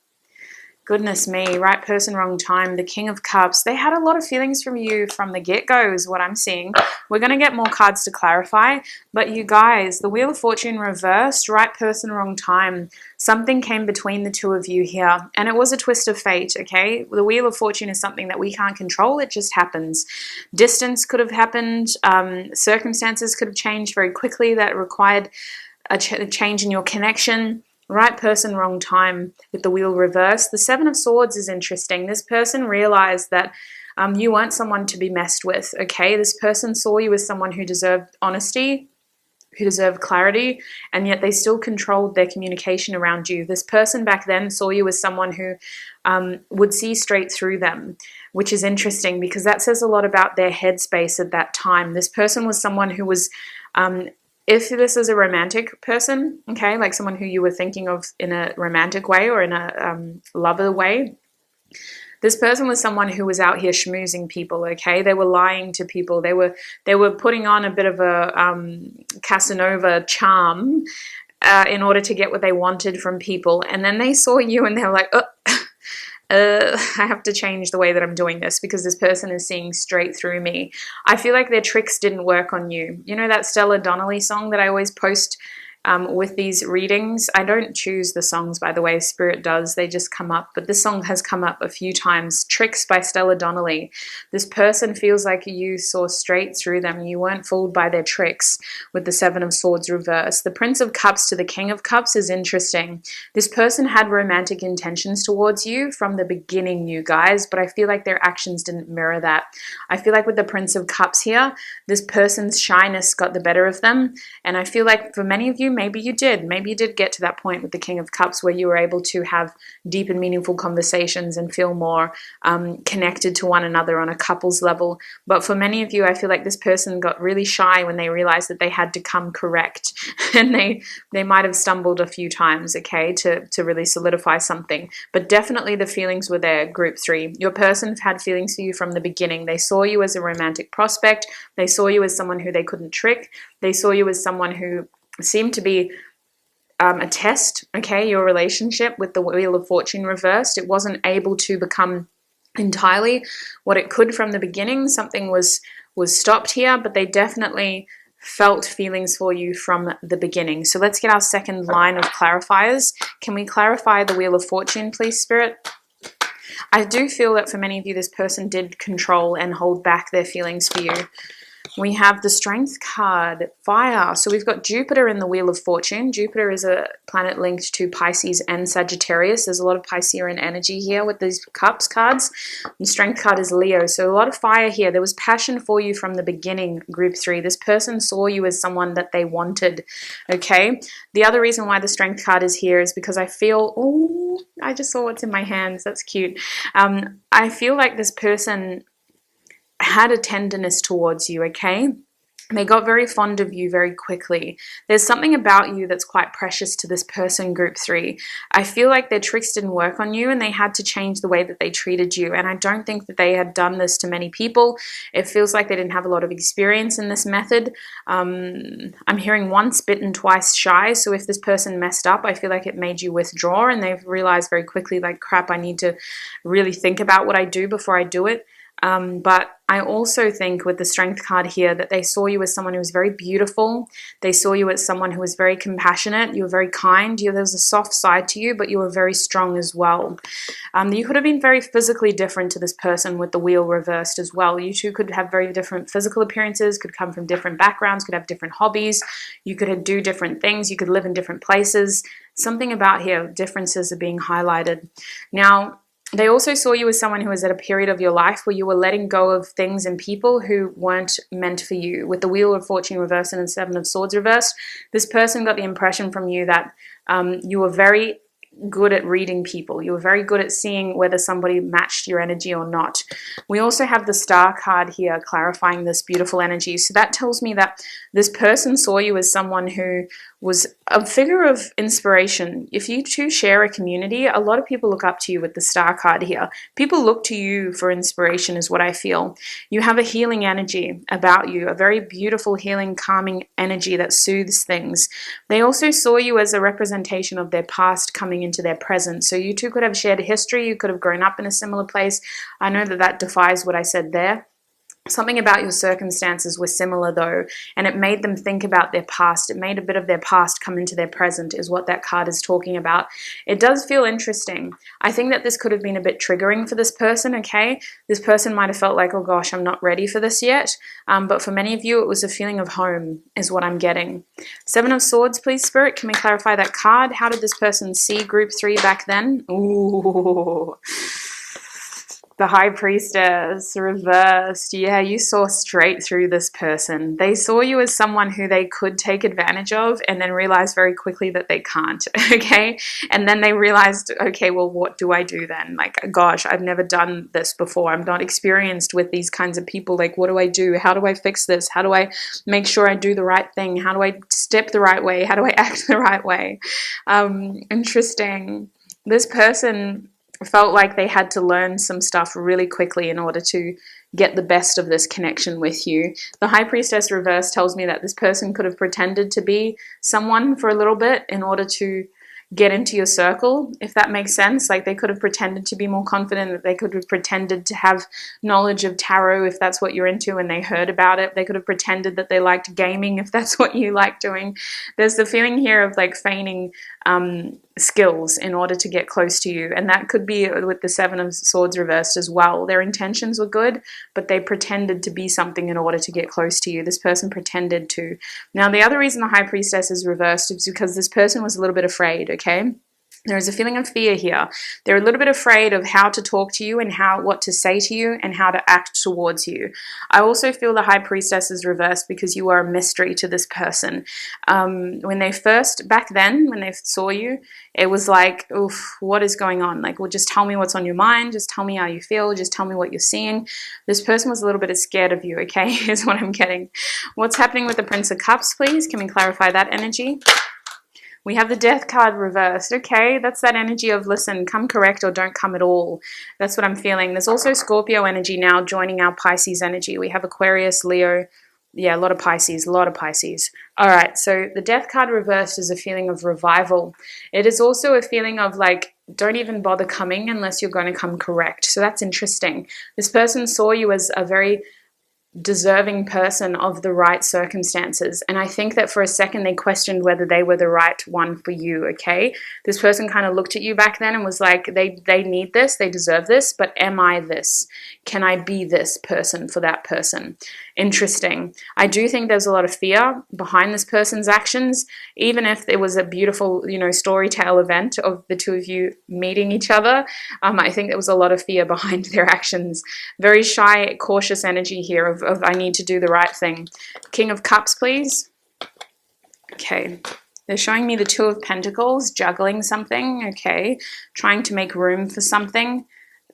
Goodness me, right person, wrong time. The King of Cups. They had a lot of feelings from you from the get-go is what I'm seeing. We're going to get more cards to clarify. But you guys, the Wheel of Fortune reversed, right person, wrong time. Something came between the two of you here. And it was a twist of fate, okay? The Wheel of Fortune is something that we can't control. It just happens. Distance could have happened. Circumstances could have changed very quickly that required a change in your connection. Right person, wrong time with the wheel reversed. The Seven of Swords is interesting. This person realized that you weren't someone to be messed with, okay? This person saw you as someone who deserved honesty, who deserved clarity, and yet they still controlled their communication around you. This person back then saw you as someone who would see straight through them, which is interesting because that says a lot about their headspace at that time. This person was someone who was if this is a romantic person, okay, like someone who you were thinking of in a romantic way or in a lover way, this person was someone who was out here schmoozing people, okay? They were lying to people. They were putting on a bit of a Casanova charm in order to get what they wanted from people. And then they saw you and they were like, oh, I have to change the way that I'm doing this because this person is seeing straight through me. I feel like their tricks didn't work on you. You know that Stella Donnelly song that I always post with these readings? I don't choose the songs, by the way. Spirit does. They just come up. But this song has come up a few times. Tricks by Stella Donnelly. This person feels like you saw straight through them. You weren't fooled by their tricks with the Seven of Swords reversed. The Prince of Cups to the King of Cups is interesting. This person had romantic intentions towards you from the beginning, you guys, but I feel like their actions didn't mirror that. I feel like with the Prince of Cups here, this person's shyness got the better of them. And I feel like for many of you, maybe you did get to that point with the King of Cups where you were able to have deep and meaningful conversations and feel more connected to one another on a couple's level. But for many of you, I feel like this person got really shy when they realized that they had to come correct. And they might have stumbled a few times, okay, to really solidify something. But definitely the feelings were there, group 3. Your person had feelings for you from the beginning. They saw you as a romantic prospect. They saw you as someone who they couldn't trick. They saw you as someone who seemed to be a test, okay, your relationship with the Wheel of Fortune reversed. It wasn't able to become entirely what it could from the beginning. Something was stopped here, but they definitely felt feelings for you from the beginning. So let's get our second line of clarifiers. Can we clarify the Wheel of Fortune, please, Spirit? I do feel that for many of you, this person did control and hold back their feelings for you. We have the Strength card, fire. So we've got Jupiter in the Wheel of Fortune. Jupiter is a planet linked to Pisces and Sagittarius. There's a lot of Piscean energy here with these Cups cards. The Strength card is Leo. So a lot of fire here. There was passion for you from the beginning, group 3. This person saw you as someone that they wanted, okay? The other reason why the Strength card is here is because I feel, oh, I just saw what's in my hands. That's cute. I feel like this person had a tenderness towards you, okay? They got very fond of you very quickly. There's something about you that's quite precious to this person, group 3. I feel like their tricks didn't work on you and they had to change the way that they treated you. And I don't think that they had done this to many people. It feels like they didn't have a lot of experience in this method. I'm hearing once bitten, twice shy. So if this person messed up, I feel like it made you withdraw and they've realized very quickly, like, crap, I need to really think about what I do before I do it. But I also think with the Strength card here that they saw you as someone who was very beautiful. They saw you as someone who was very compassionate. You were very kind. There was a soft side to you, but you were very strong as well. You could have been very physically different to this person with the wheel reversed as well. You two could have very different physical appearances, could come from different backgrounds, could have different hobbies. You could do different things. You could live in different places. Something about here, differences are being highlighted. Now, they also saw you as someone who was at a period of your life where you were letting go of things and people who weren't meant for you. With the Wheel of Fortune reversed and the Seven of Swords reversed, this person got the impression from you that you were very good at reading people. You were very good at seeing whether somebody matched your energy or not. We also have the Star card here clarifying this beautiful energy. So that tells me that this person saw you as someone who was a figure of inspiration. If you two share a community, a lot of people look up to you with the Star card here. People look to you for inspiration is what I feel. You have a healing energy about you, a very beautiful, healing, calming energy that soothes things. They also saw you as a representation of their past coming into their present. So you two could have shared history. You could have grown up in a similar place. I know that that defies what I said there. Something about your circumstances was similar though, and it made them think about their past. It made a bit of their past come into their present is what that card is talking about. It does feel interesting. I think that this could have been a bit triggering for this person, okay? This person might have felt like, oh gosh, I'm not ready for this yet. But for many of you, it was a feeling of home is what I'm getting. Seven of Swords, please, Spirit. Can we clarify that card? How did this person see Group 3 back then? Ooh. The High Priestess, reversed. Yeah, you saw straight through this person. They saw you as someone who they could take advantage of and then realized very quickly that they can't, okay? And then they realized, okay, well, what do I do then? Like, gosh, I've never done this before. I'm not experienced with these kinds of people. Like, what do I do? How do I fix this? How do I make sure I do the right thing? How do I step the right way? How do I act the right way? Interesting. This person felt like they had to learn some stuff really quickly in order to get the best of this connection with you. The High Priestess reverse tells me that this person could have pretended to be someone for a little bit in order to get into your circle, if that makes sense. Like they could have pretended to be more confident, they could have pretended to have knowledge of tarot if that's what you're into and they heard about it. They could have pretended that they liked gaming if that's what you like doing. There's the feeling here of like feigning skills in order to get close to you, and that could be with the Seven of Swords reversed as well. Their intentions were good, but they pretended to be something in order to get close to you. This person pretended to. Now, the other reason the High Priestess is reversed is because this person was a little bit afraid, okay? There is a feeling of fear here. They're a little bit afraid of how to talk to you and what to say to you and how to act towards you. I also feel the High Priestess is reversed because you are a mystery to this person. When they first, back then, when they saw you, it was like, oof, what is going on? Like, well, just tell me what's on your mind. Just tell me how you feel. Just tell me what you're seeing. This person was a little bit scared of you, okay, is what I'm getting. What's happening with the Prince of Cups, please? Can we clarify that energy? We have the Death card reversed. Okay, that's that energy of, listen, come correct or don't come at all. That's what I'm feeling. There's also Scorpio energy now joining our Pisces energy. We have Aquarius, Leo. Yeah, a lot of Pisces, a lot of Pisces. All right, so the Death card reversed is a feeling of revival. It is also a feeling of like, don't even bother coming unless you're going to come correct. So that's interesting. This person saw you as a very deserving person of the right circumstances. And I think that for a second they questioned whether they were the right one for you, okay? This person kind of looked at you back then and was like, they need this, they deserve this, but am I this? Can I be this person for that person? Interesting. I do think there's a lot of fear behind this person's actions, even if it was a beautiful, story tale event of the two of you meeting each other. I think there was a lot of fear behind their actions. Very shy, cautious energy here of I need to do the right thing. King of Cups, please. Okay. They're showing me the Two of Pentacles, juggling something, okay. Trying to make room for something.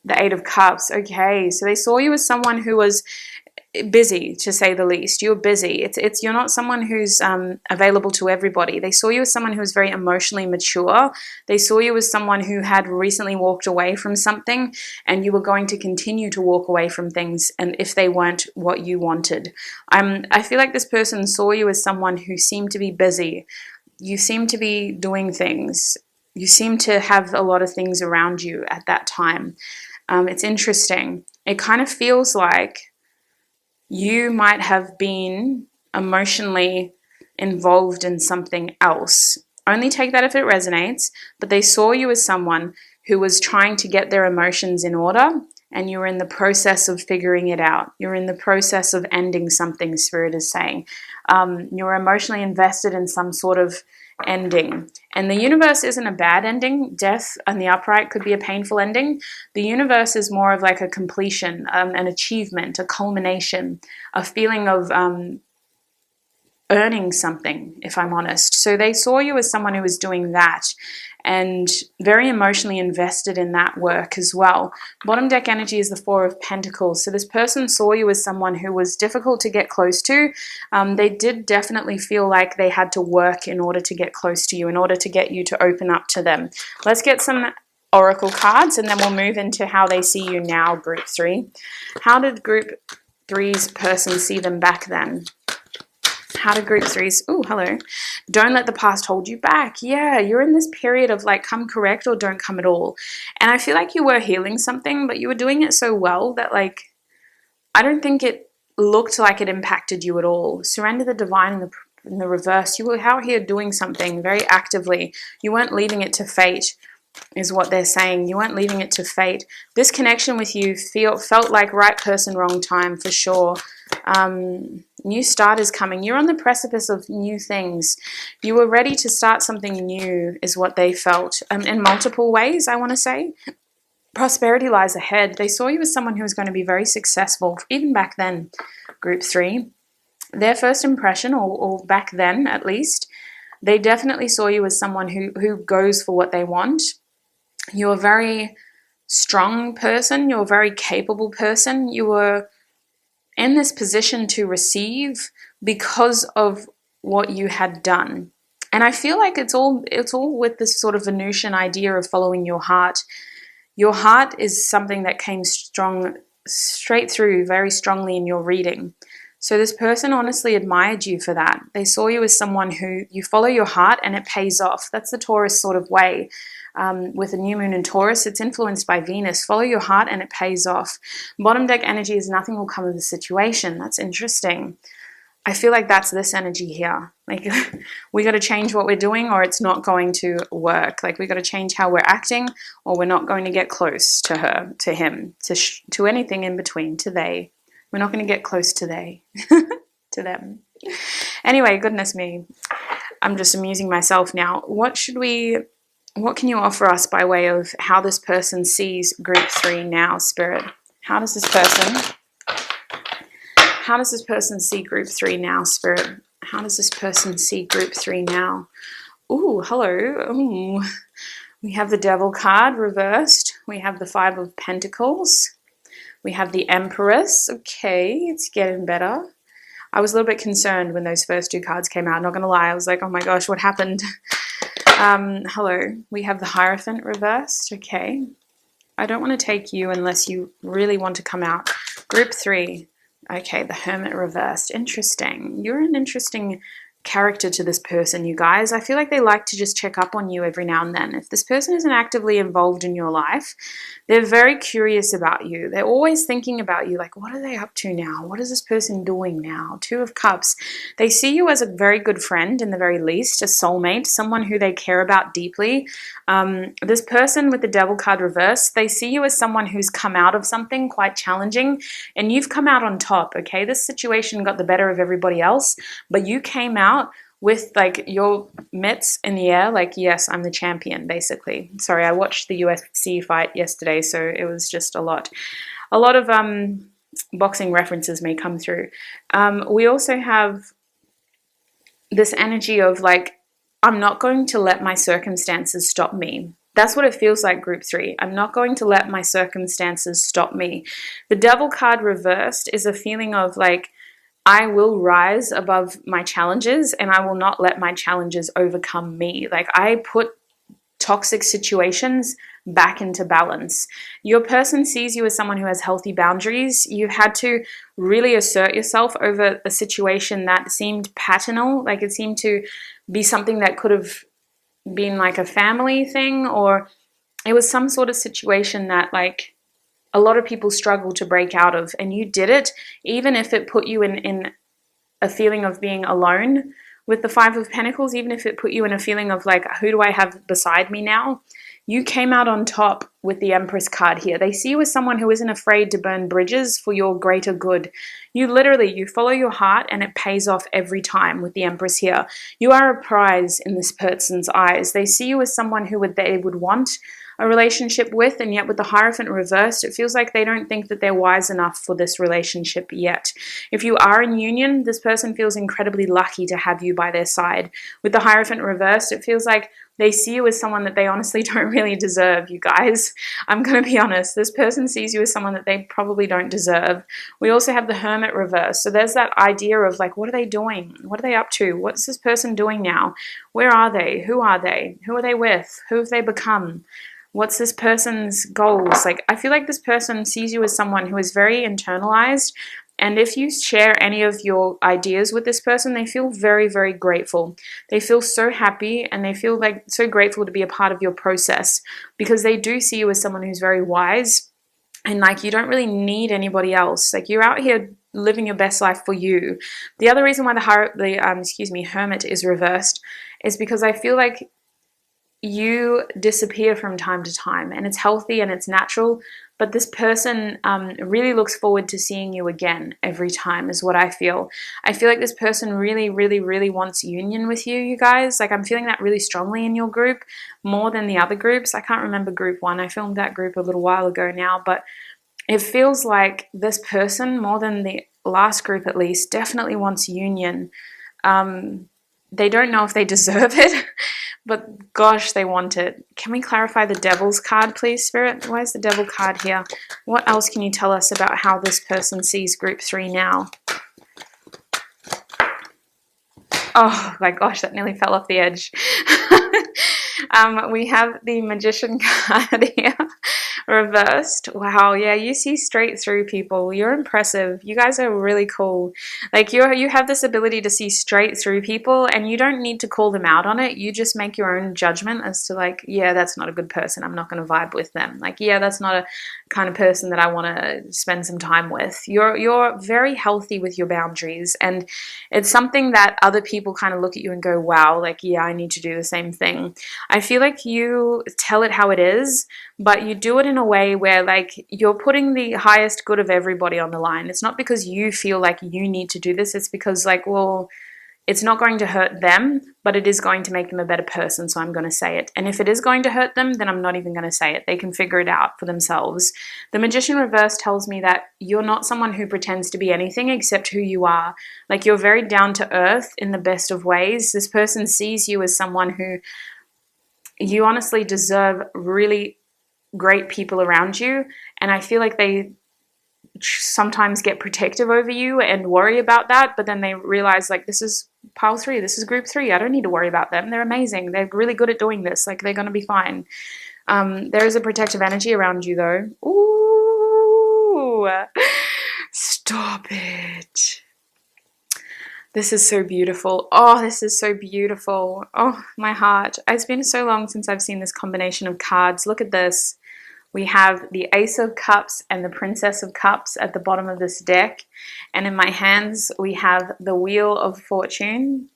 The Eight of Cups, okay. So they saw you as someone who was busy, to say the least. You're busy. You're not someone who's available to everybody. They saw you as someone who was very emotionally mature. They saw you as someone who had recently walked away from something, and you were going to continue to walk away from things, and if they weren't what you wanted. I feel like this person saw you as someone who seemed to be busy. You seem to be doing things. You seem to have a lot of things around you at that time. It's interesting. It kind of feels like you might have been emotionally involved in something else. Only take that if it resonates, but they saw you as someone who was trying to get their emotions in order, and you were in the process of figuring it out. You're in the process of ending something, Spirit is saying. You're emotionally invested in some sort of ending. And the universe isn't a bad ending. Death on the upright could be a painful ending. The universe is more of like a completion, an achievement, a culmination, a feeling of earning something, if I'm honest. So they saw you as someone who was doing that and very emotionally invested in that work as well. Bottom deck energy is the Four of Pentacles. So this person saw you as someone who was difficult to get close to. They did definitely feel like they had to work in order to get close to you, in order to get you to open up to them. Let's get some oracle cards and then we'll move into how they see you now, group 3. How did group 3's person see them back then? How did group 3's, oh, hello. Don't let the past hold you back. Yeah, you're in this period of like, come correct or don't come at all. And I feel like you were healing something, but you were doing it so well that like, I don't think it looked like it impacted you at all. Surrender the divine in the reverse. You were out here doing something very actively. You weren't leaving it to fate, is what they're saying. You weren't leaving it to fate. This connection with you felt like right person, wrong time for sure. New start is coming. You're on the precipice of new things. You were ready to start something new is what they felt. In multiple ways, I want to say. Prosperity lies ahead. They saw you as someone who was going to be very successful, even back then, group 3. Their first impression, or back then at least, they definitely saw you as someone who goes for what they want. You're a very strong person. You're a very capable person. You were in this position to receive because of what you had done. And I feel like it's all with this sort of Venusian idea of following your heart. Your heart is something that came straight through very strongly in your reading. So this person honestly admired you for that. They saw you as someone who you follow your heart and it pays off. That's the Taurus sort of way. With a new moon in Taurus, it's influenced by Venus. Follow your heart and it pays off. Bottom deck energy is nothing will come of the situation. That's interesting. I feel like that's this energy here. Like we got to change what we're doing or it's not going to work. Like we got to change how we're acting or we're not going to get close to her, to him, to anything in between, to they. We're not going to get close to they, to them. Anyway, goodness me. I'm just amusing myself now. What can you offer us by way of how this person sees group 3 now, Spirit? How does this person see group 3 now, Spirit? How does this person see group 3 now? Ooh, hello. Ooh. We have the Devil card reversed. We have the 5 of Pentacles. We have the Empress. Okay, it's getting better. I was a little bit concerned when those first 2 cards came out. Not going to lie. I was like, oh my gosh, what happened? Hello. We have the Hierophant reversed. Okay. I don't want to take you unless you really want to come out. Group 3. Okay, the Hermit reversed. Interesting. You're an interesting character to this person, you guys. I feel like they like to just check up on you every now and then. If this person isn't actively involved in your life, they're very curious about you. They're always thinking about you, like, what are they up to now? What is this person doing now? 2 of Cups. They see you as a very good friend, in the very least, a soulmate, someone who they care about deeply. This person with the Devil card reversed, they see you as someone who's come out of something quite challenging, and you've come out on top, okay? This situation got the better of everybody else, but you came out with like your mitts in the air, like, yes, I'm the champion, basically. Sorry, I watched the UFC fight yesterday, so it was just a lot of boxing references may come through. We also have this energy of like, I'm not going to let my circumstances stop me. That's what it feels like, group 3. I'm not going to let my circumstances stop me. The Devil card reversed is a feeling of like, I will rise above my challenges and I will not let my challenges overcome me. Like I put toxic situations back into balance. Your person sees you as someone who has healthy boundaries. You had to really assert yourself over a situation that seemed paternal, like it seemed to be something that could have been like a family thing, or it was some sort of situation that like a lot of people struggle to break out of, and you did it, even if it put you in a feeling of being alone with the 5 of Pentacles, even if it put you in a feeling of like, who do I have beside me now? You came out on top with the Empress card here. They see you as someone who isn't afraid to burn bridges for your greater good. You follow your heart and it pays off every time with the Empress here. You are a prize in this person's eyes. They see you as someone who they would want a relationship with, and yet with the Hierophant reversed, it feels like they don't think that they're wise enough for this relationship yet. If you are in union, this person feels incredibly lucky to have you by their side. With the Hierophant reversed, it feels like they see you as someone that they honestly don't really deserve, you guys. I'm going to be honest. This person sees you as someone that they probably don't deserve. We also have the Hermit reverse. So there's that idea of like, what are they doing? What are they up to? What's this person doing now? Where are they? Who are they? Who are they with? Who have they become? What's this person's goals? Like, I feel like this person sees you as someone who is very internalized. And if you share any of your ideas with this person, they feel very, very grateful. They feel so happy and they feel like so grateful to be a part of your process because they do see you as someone who's very wise and like you don't really need anybody else. Like you're out here living your best life for you. The other reason why the Hermit is reversed is because I feel like you disappear from time to time and it's healthy and it's natural, but this person really looks forward to seeing you again every time is what I feel. I feel like this person really, really, really wants union with you, you guys. Like I'm feeling that really strongly in your group more than the other groups. I can't remember group 1. I filmed that group a little while ago now, but it feels like this person, more than the last group at least, definitely wants union. They don't know if they deserve it, but gosh, they want it. Can we clarify the Devil's card, please, Spirit? Why is the Devil card here? What else can you tell us about how this person sees group 3 now? Oh my gosh, that nearly fell off the edge. We have the Magician card here. Reversed. Wow, yeah, you see straight through people. You're impressive. You guys are really cool. Like you have this ability to see straight through people and you don't need to call them out on it. You just make your own judgment as to like, yeah, that's not a good person. I'm not going to vibe with them. Like, yeah, that's not a kind of person that I want to spend some time with. You're very healthy with your boundaries and it's something that other people kind of look at you and go, wow, like, yeah, I need to do the same thing. I feel like you tell it how it is, but you do it in a way where like you're putting the highest good of everybody on the line. It's not because you feel like you need to do this. It's because like, well, it's not going to hurt them, but it is going to make them a better person. So I'm going to say it. And if it is going to hurt them, then I'm not even going to say it. They can figure it out for themselves. The Magician reverse tells me that you're not someone who pretends to be anything except who you are. Like you're very down to earth in the best of ways. This person sees you as someone who you honestly deserve really great people around you, and I feel like they sometimes get protective over you and worry about that, but then they realize like this is pile 3, this is group 3, I don't need to worry about them, they're amazing, they're really good at doing this, like they're going to be fine. There is a protective energy around you though. Ooh, stop it. This is so beautiful. Oh, this is so beautiful. Oh, my heart. It's been so long since I've seen this combination of cards. Look at this. We have the Ace of Cups and the Princess of Cups at the bottom of this deck. And in my hands, we have the Wheel of Fortune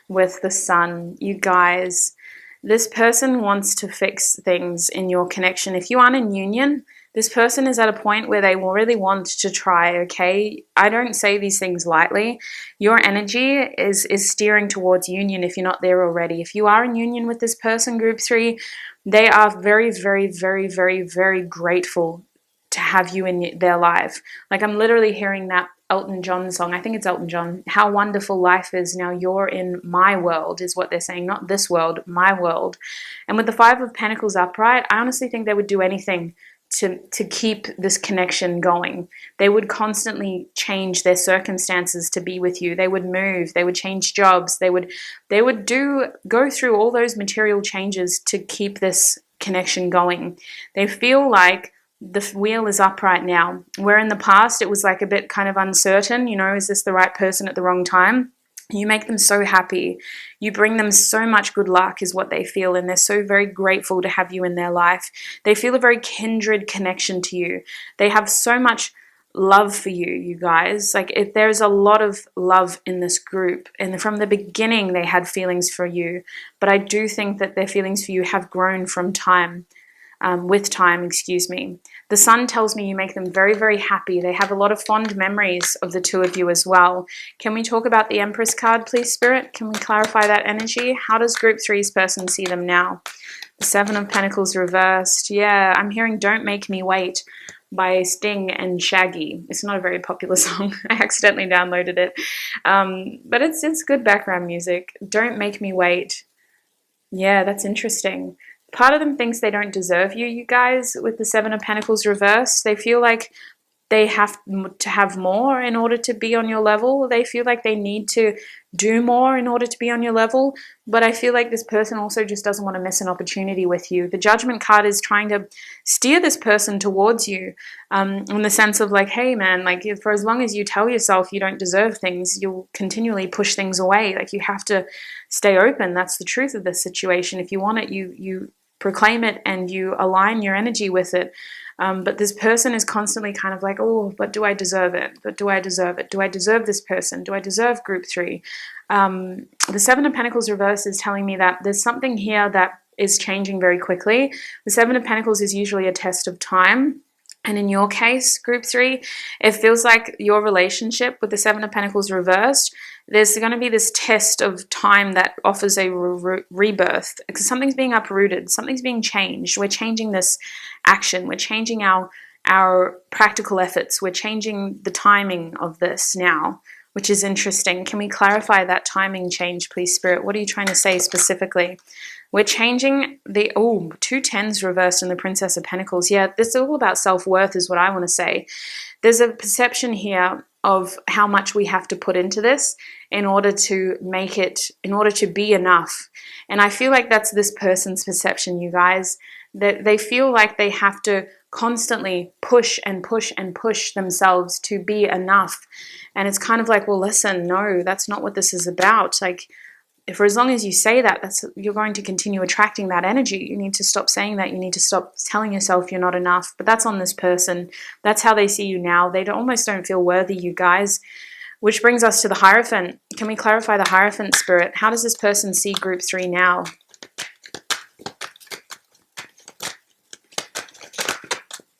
with the Sun. You guys, this person wants to fix things in your connection. If you aren't in union, this person is at a point where they will really want to try, okay? I don't say these things lightly. Your energy is steering towards union if you're not there already. If you are in union with this person, group 3, they are very, very, very, very, very grateful to have you in their life. Like I'm literally hearing that Elton John song. I think it's Elton John. How wonderful life is now you're in my world is what they're saying. Not this world, my world. And with the 5 of Pentacles upright, I honestly think they would do anything to keep this connection going. They would constantly change their circumstances to be with you. They would move, they would change jobs, they would go through all those material changes to keep this connection going. They feel like the wheel is up right now, where in the past it was like a bit kind of uncertain, you know, is this the right person at the wrong time? You make them so happy. You bring them so much good luck is what they feel, and they're so very grateful to have you in their life. They feel a very kindred connection to you. They have so much love for you, you guys. Like if there's a lot of love in this group, and from the beginning they had feelings for you, but I do think that their feelings for you have grown from time. With time, excuse me. The Sun tells me you make them very, very happy. They have a lot of fond memories of the two of you as well. Can we talk about the Empress card, please, Spirit? Can we clarify that energy? How does Group 3's person see them now? The Seven of Pentacles reversed. Yeah, I'm hearing Don't Make Me Wait by Sting and Shaggy. It's not a very popular song. I accidentally downloaded it. But it's good background music. Don't Make Me Wait. Yeah, that's interesting. Part of them thinks they don't deserve you, you guys, with the Seven of Pentacles reversed. They feel like they have to have more in order to be on your level. They feel like they need to do more in order to be on your level. But I feel like this person also just doesn't want to miss an opportunity with you. The Judgment card is trying to steer this person towards you, in the sense of like, hey man, like for as long as you tell yourself you don't deserve things, you'll continually push things away. Like you have to stay open. That's the truth of this situation. If you want it, you proclaim it and you align your energy with it. But this person is constantly kind of like, oh, but do I deserve it? But do I deserve it? Do I deserve this person? Do I deserve Group 3? The Seven of Pentacles reverse is telling me that there's something here that is changing very quickly. The Seven of Pentacles is usually a test of time. And in your case, Group 3, it feels like your relationship with the Seven of Pentacles reversed, there's going to be this test of time that offers a rebirth, because something's being uprooted, something's being changed. We're changing this action, we're changing our practical efforts, we're changing the timing of this now, which is interesting. Can we clarify that timing change, please, Spirit? What are you trying to say specifically? We're changing the, oh, 2 10s reversed in the Princess of Pentacles. Yeah, this is all about self-worth is what I want to say. There's a perception here of how much we have to put into this in order to make it, in order to be enough. And I feel like that's this person's perception, you guys, that they feel like they have to constantly push and push and push themselves to be enough. And it's kind of like, well, listen, no, that's not what this is about. Like, for as long as you say that, you're going to continue attracting that energy. You need to stop saying that. You need to stop telling yourself you're not enough. But that's on this person. That's how they see you now. They almost don't feel worthy, you guys. Which brings us to the Hierophant. Can we clarify the Hierophant, Spirit? How does this person see Group 3 now?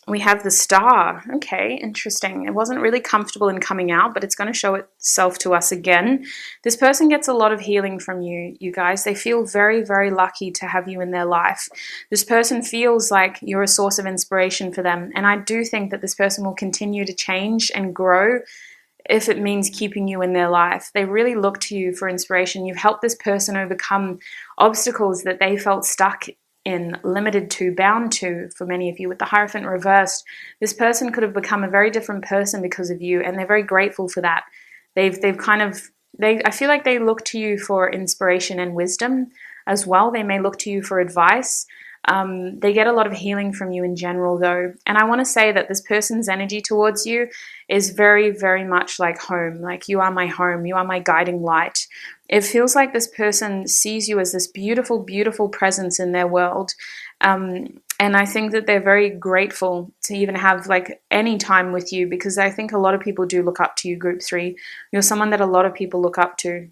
We have the Star. Okay, interesting. It wasn't really comfortable in coming out, but it's going to show itself to us again. This person gets a lot of healing from you, you guys. They feel very, very lucky to have you in their life. This person feels like you're a source of inspiration for them. And I do think that this person will continue to change and grow if it means keeping you in their life. They really look to you for inspiration. You've helped this person overcome obstacles that they felt stuck in, limited to, bound to, for many of you. With the Hierophant reversed, this person could have become a very different person because of you, and they're very grateful for that. I feel like they look to you for inspiration and wisdom as well. They may look to you for advice. They get a lot of healing from you in general, though. And I want to say that this person's energy towards you is very, very much like home. Like, you are my home. You are my guiding light. It feels like this person sees you as this beautiful, beautiful presence in their world. And I think that they're very grateful to even have like any time with you, because I think a lot of people do look up to you, Group 3. You're someone that a lot of people look up to.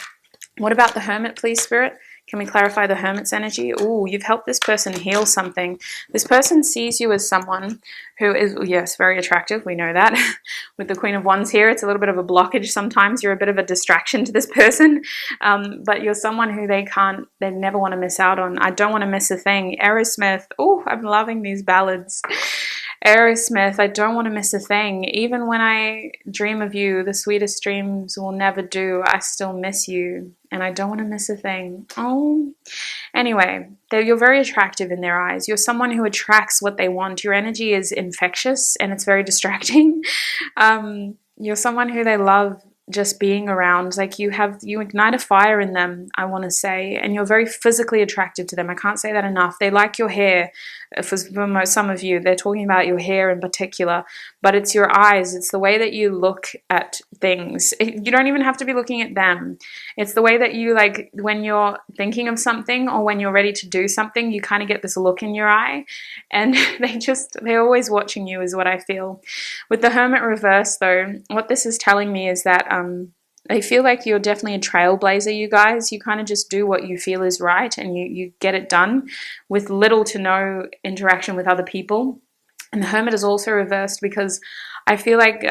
What about the Hermit, please, Spirit? Can we clarify the Hermit's energy? Oh, you've helped this person heal something. This person sees you as someone who is, yes, very attractive. We know that. With the Queen of Wands here, it's a little bit of a blockage sometimes. You're a bit of a distraction to this person. But you're someone who they never want to miss out on. I don't want to miss a thing. Aerosmith. Oh, I'm loving these ballads. Aerosmith, I don't want to miss a thing. Even when I dream of you, the sweetest dreams will never do. I still miss you, and I don't want to miss a thing. Oh, anyway, you're very attractive in their eyes. You're someone who attracts what they want. Your energy is infectious, and it's very distracting. You're someone who they love just being around. Like, you ignite a fire in them, I want to say, and you're very physically attractive to them. I can't say that enough. They like your hair. For some of you, they're talking about your hair in particular, but it's your eyes. It's the way that you look at things. You don't even have to be looking at them. It's the way that you, like, when you're thinking of something or when you're ready to do something, you kind of get this look in your eye, and they're always watching you, is what I feel. With the Hermit reverse, though, what this is telling me is that they feel like you're definitely a trailblazer, you guys. You kind of just do what you feel is right, and you get it done with little to no interaction with other people. And the Hermit is also reversed because I feel like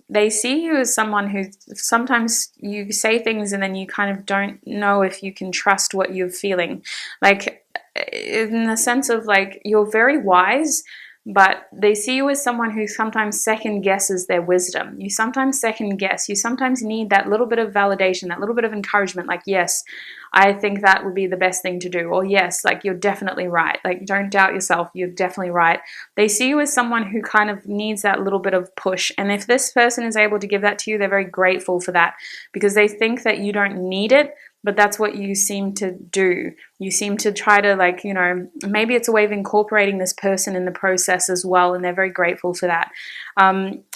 they see you as someone who sometimes you say things and then you kind of don't know if you can trust what you're feeling. Like, in the sense of like, you're very wise, but they see you as someone who sometimes second guesses their wisdom. You sometimes second guess. You sometimes need that little bit of validation, that little bit of encouragement. Like, yes, I think that would be the best thing to do. Or yes, like, you're definitely right. Like, don't doubt yourself. You're definitely right. They see you as someone who kind of needs that little bit of push. And if this person is able to give that to you, they're very grateful for that because they think that you don't need it, but that's what you seem to do. You seem to try to, like, you know, maybe it's a way of incorporating this person in the process as well, and they're very grateful for that.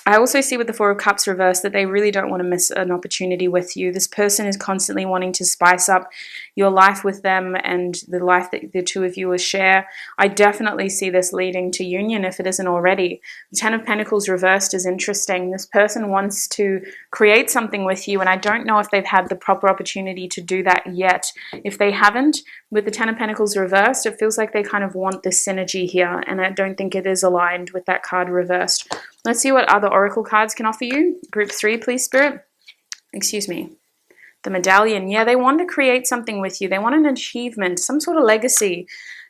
I also see with the Four of Cups reversed that they really don't want to miss an opportunity with you. This person is constantly wanting to spice up your life with them and the life that the two of you will share. I definitely see this leading to union if it isn't already. The Ten of Pentacles reversed is interesting. This person wants to create something with you, and I don't know if they've had the proper opportunity to do that yet. If they haven't, with the Ten of Pentacles reversed, it feels like they kind of want this synergy here, and I don't think it is aligned with that card reversed. Let's see what other oracle cards can offer you. Group 3, please, Spirit. Excuse me. The Medallion. Yeah, they want to create something with you. They want an achievement, some sort of legacy.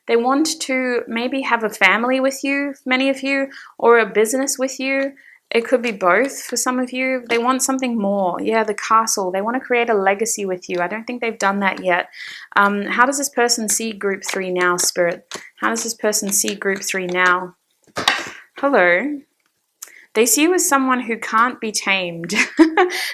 They want to maybe have a family with you, many of you, or a business with you. It could be both for some of you. They want something more. Yeah, the Castle. They want to create a legacy with you. I don't think they've done that yet. How does this person see Group 3 now, Spirit? How does this person see Group 3 now? Hello. They see you as someone who can't be tamed.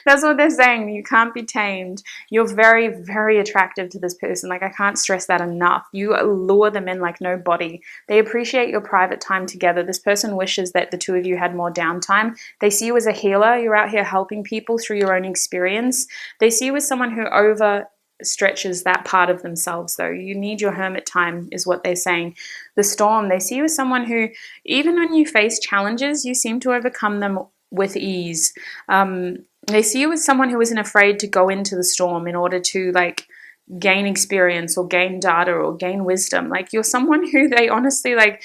That's what they're saying. You can't be tamed. You're very, very attractive to this person. Like, I can't stress that enough. You lure them in like nobody. They appreciate your private time together. This person wishes that the two of you had more downtime. They see you as a healer. You're out here helping people through your own experience. They see you as someone who stretches that part of themselves, though. You need your hermit time, is what they're saying. The Storm, they see you as someone who, even when you face challenges, you seem to overcome them with ease. They see you as someone who isn't afraid to go into the storm in order to, like, gain experience or gain data or gain wisdom. Like, you're someone who they honestly, like,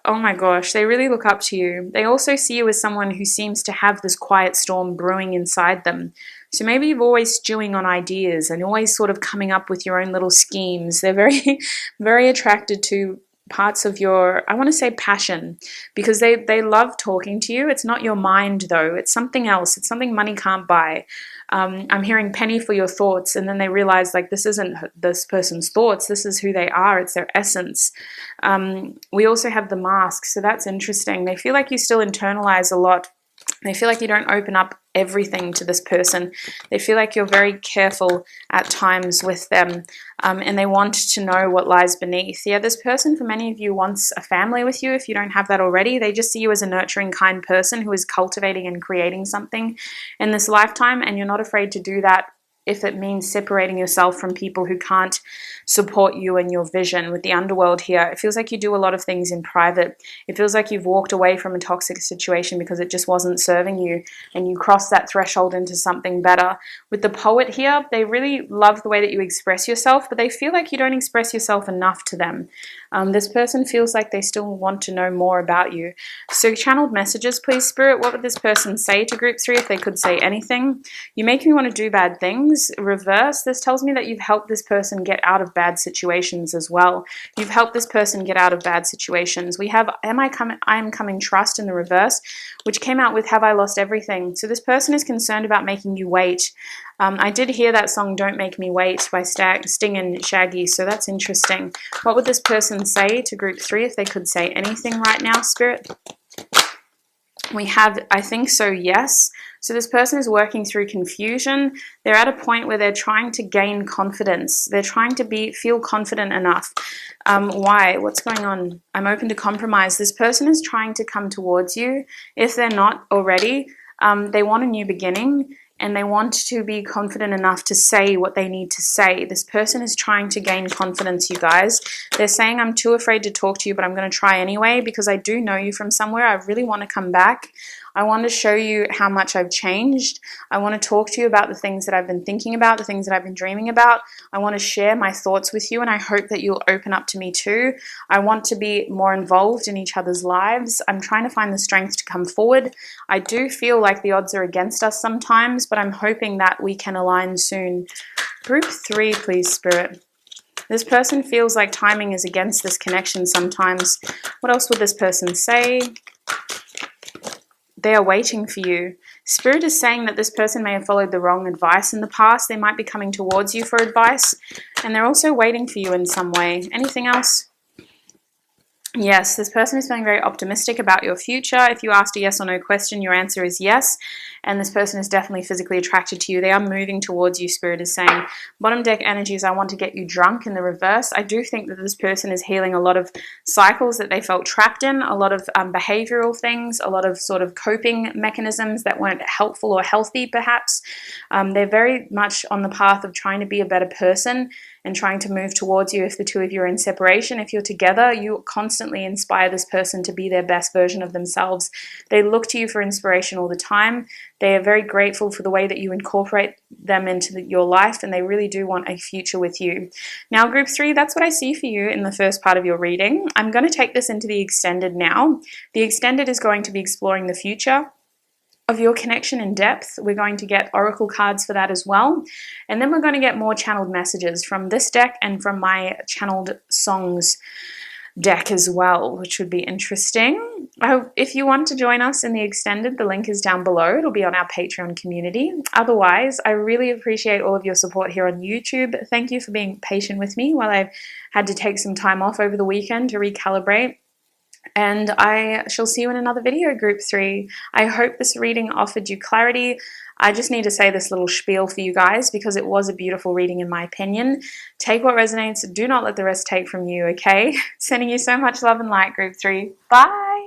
oh my gosh, they really look up to you. They also see you as someone who seems to have this quiet storm brewing inside them. So maybe you're always stewing on ideas and always sort of coming up with your own little schemes. They're very, very attracted to parts of your, I want to say, passion, because they love talking to you. It's not your mind, though. It's something else. It's something money can't buy. I'm hearing penny for your thoughts, and then they realize, like, this isn't this person's thoughts. This is who they are. It's their essence. We also have the Mask, so that's interesting. They feel like you still internalize a lot. They feel like you don't open up everything to this person. They feel like you're very careful at times with them, and they want to know what lies beneath. Yeah, this person, for many of you, wants a family with you if you don't have that already. They just see you as a nurturing, kind person who is cultivating and creating something in this lifetime, and you're not afraid to do that if it means separating yourself from people who can't support you and your vision. With the underworld here, it feels like you do a lot of things in private. It feels like you've walked away from a toxic situation because it just wasn't serving you, and you crossed that threshold into something better. With the Poet here, they really love the way that you express yourself, but they feel like you don't express yourself enough to them. This person feels like they still want to know more about you. So channeled messages, please, Spirit. What would this person say to Group 3 if they could say anything? You make me want to do bad things. Reverse, this tells me that you've helped this person get out of bad situations as well. You've helped this person get out of bad situations. We have I am coming trust in the reverse, which came out with have I lost everything. So this person is concerned about making you wait. I did hear that song Don't Make Me Wait by Sting and Shaggy, so that's interesting. What would this person say to Group 3 if they could say anything right now, Spirit? We have, I think so, yes. So this person is working through confusion. They're at a point where they're trying to gain confidence. They're trying to feel confident enough. Why? What's going on? I'm open to compromise. This person is trying to come towards you. If they're not already, they want a new beginning. and they want to be confident enough to say what they need to say. This person is trying to gain confidence, you guys. They're saying, I'm too afraid to talk to you, but I'm going to try anyway because I do know you from somewhere. I really want to come back. I want to show you how much I've changed. I want to talk to you about the things that I've been thinking about, the things that I've been dreaming about. I want to share my thoughts with you, and I hope that you'll open up to me too. I want to be more involved in each other's lives. I'm trying to find the strength to come forward. I do feel like the odds are against us sometimes, but I'm hoping that we can align soon. Group 3, please, Spirit. This person feels like timing is against this connection sometimes. What else would this person say? They are waiting for you. Spirit is saying that this person may have followed the wrong advice in the past. They might be coming towards you for advice, and they're also waiting for you in some way. Anything else? Yes, this person is feeling very optimistic about your future. If you asked a yes or no question, your answer is yes. And this person is definitely physically attracted to you. They are moving towards you, Spirit is saying. Bottom deck energies, I want to get you drunk in the reverse. I do think that this person is healing a lot of cycles that they felt trapped in, a lot of behavioral things, a lot of sort of coping mechanisms that weren't helpful or healthy, perhaps. They're very much on the path of trying to be a better person and trying to move towards you. If the two of you are in separation, if you're together, you constantly inspire this person to be their best version of themselves. They look to you for inspiration all the time. They are very grateful for the way that you incorporate them into your life, and they really do want a future with you. Now, group 3, that's what I see for you in the first part of your reading. I'm going to take this into the extended now. The extended is going to be exploring the future of your connection in depth. We're going to get oracle cards for that as well. And then we're going to get more channeled messages from this deck and from my channeled songs deck as well, which would be interesting. If you want to join us in the extended, the link is down below. It'll be on our Patreon community. Otherwise, I really appreciate all of your support here on YouTube. Thank you for being patient with me while I've had to take some time off over the weekend to recalibrate. And I shall see you in another video, group 3. I hope this reading offered you clarity. I just need to say this little spiel for you guys because it was a beautiful reading in my opinion. Take what resonates. Do not let the rest take from you, okay? Sending you so much love and light, group 3. Bye!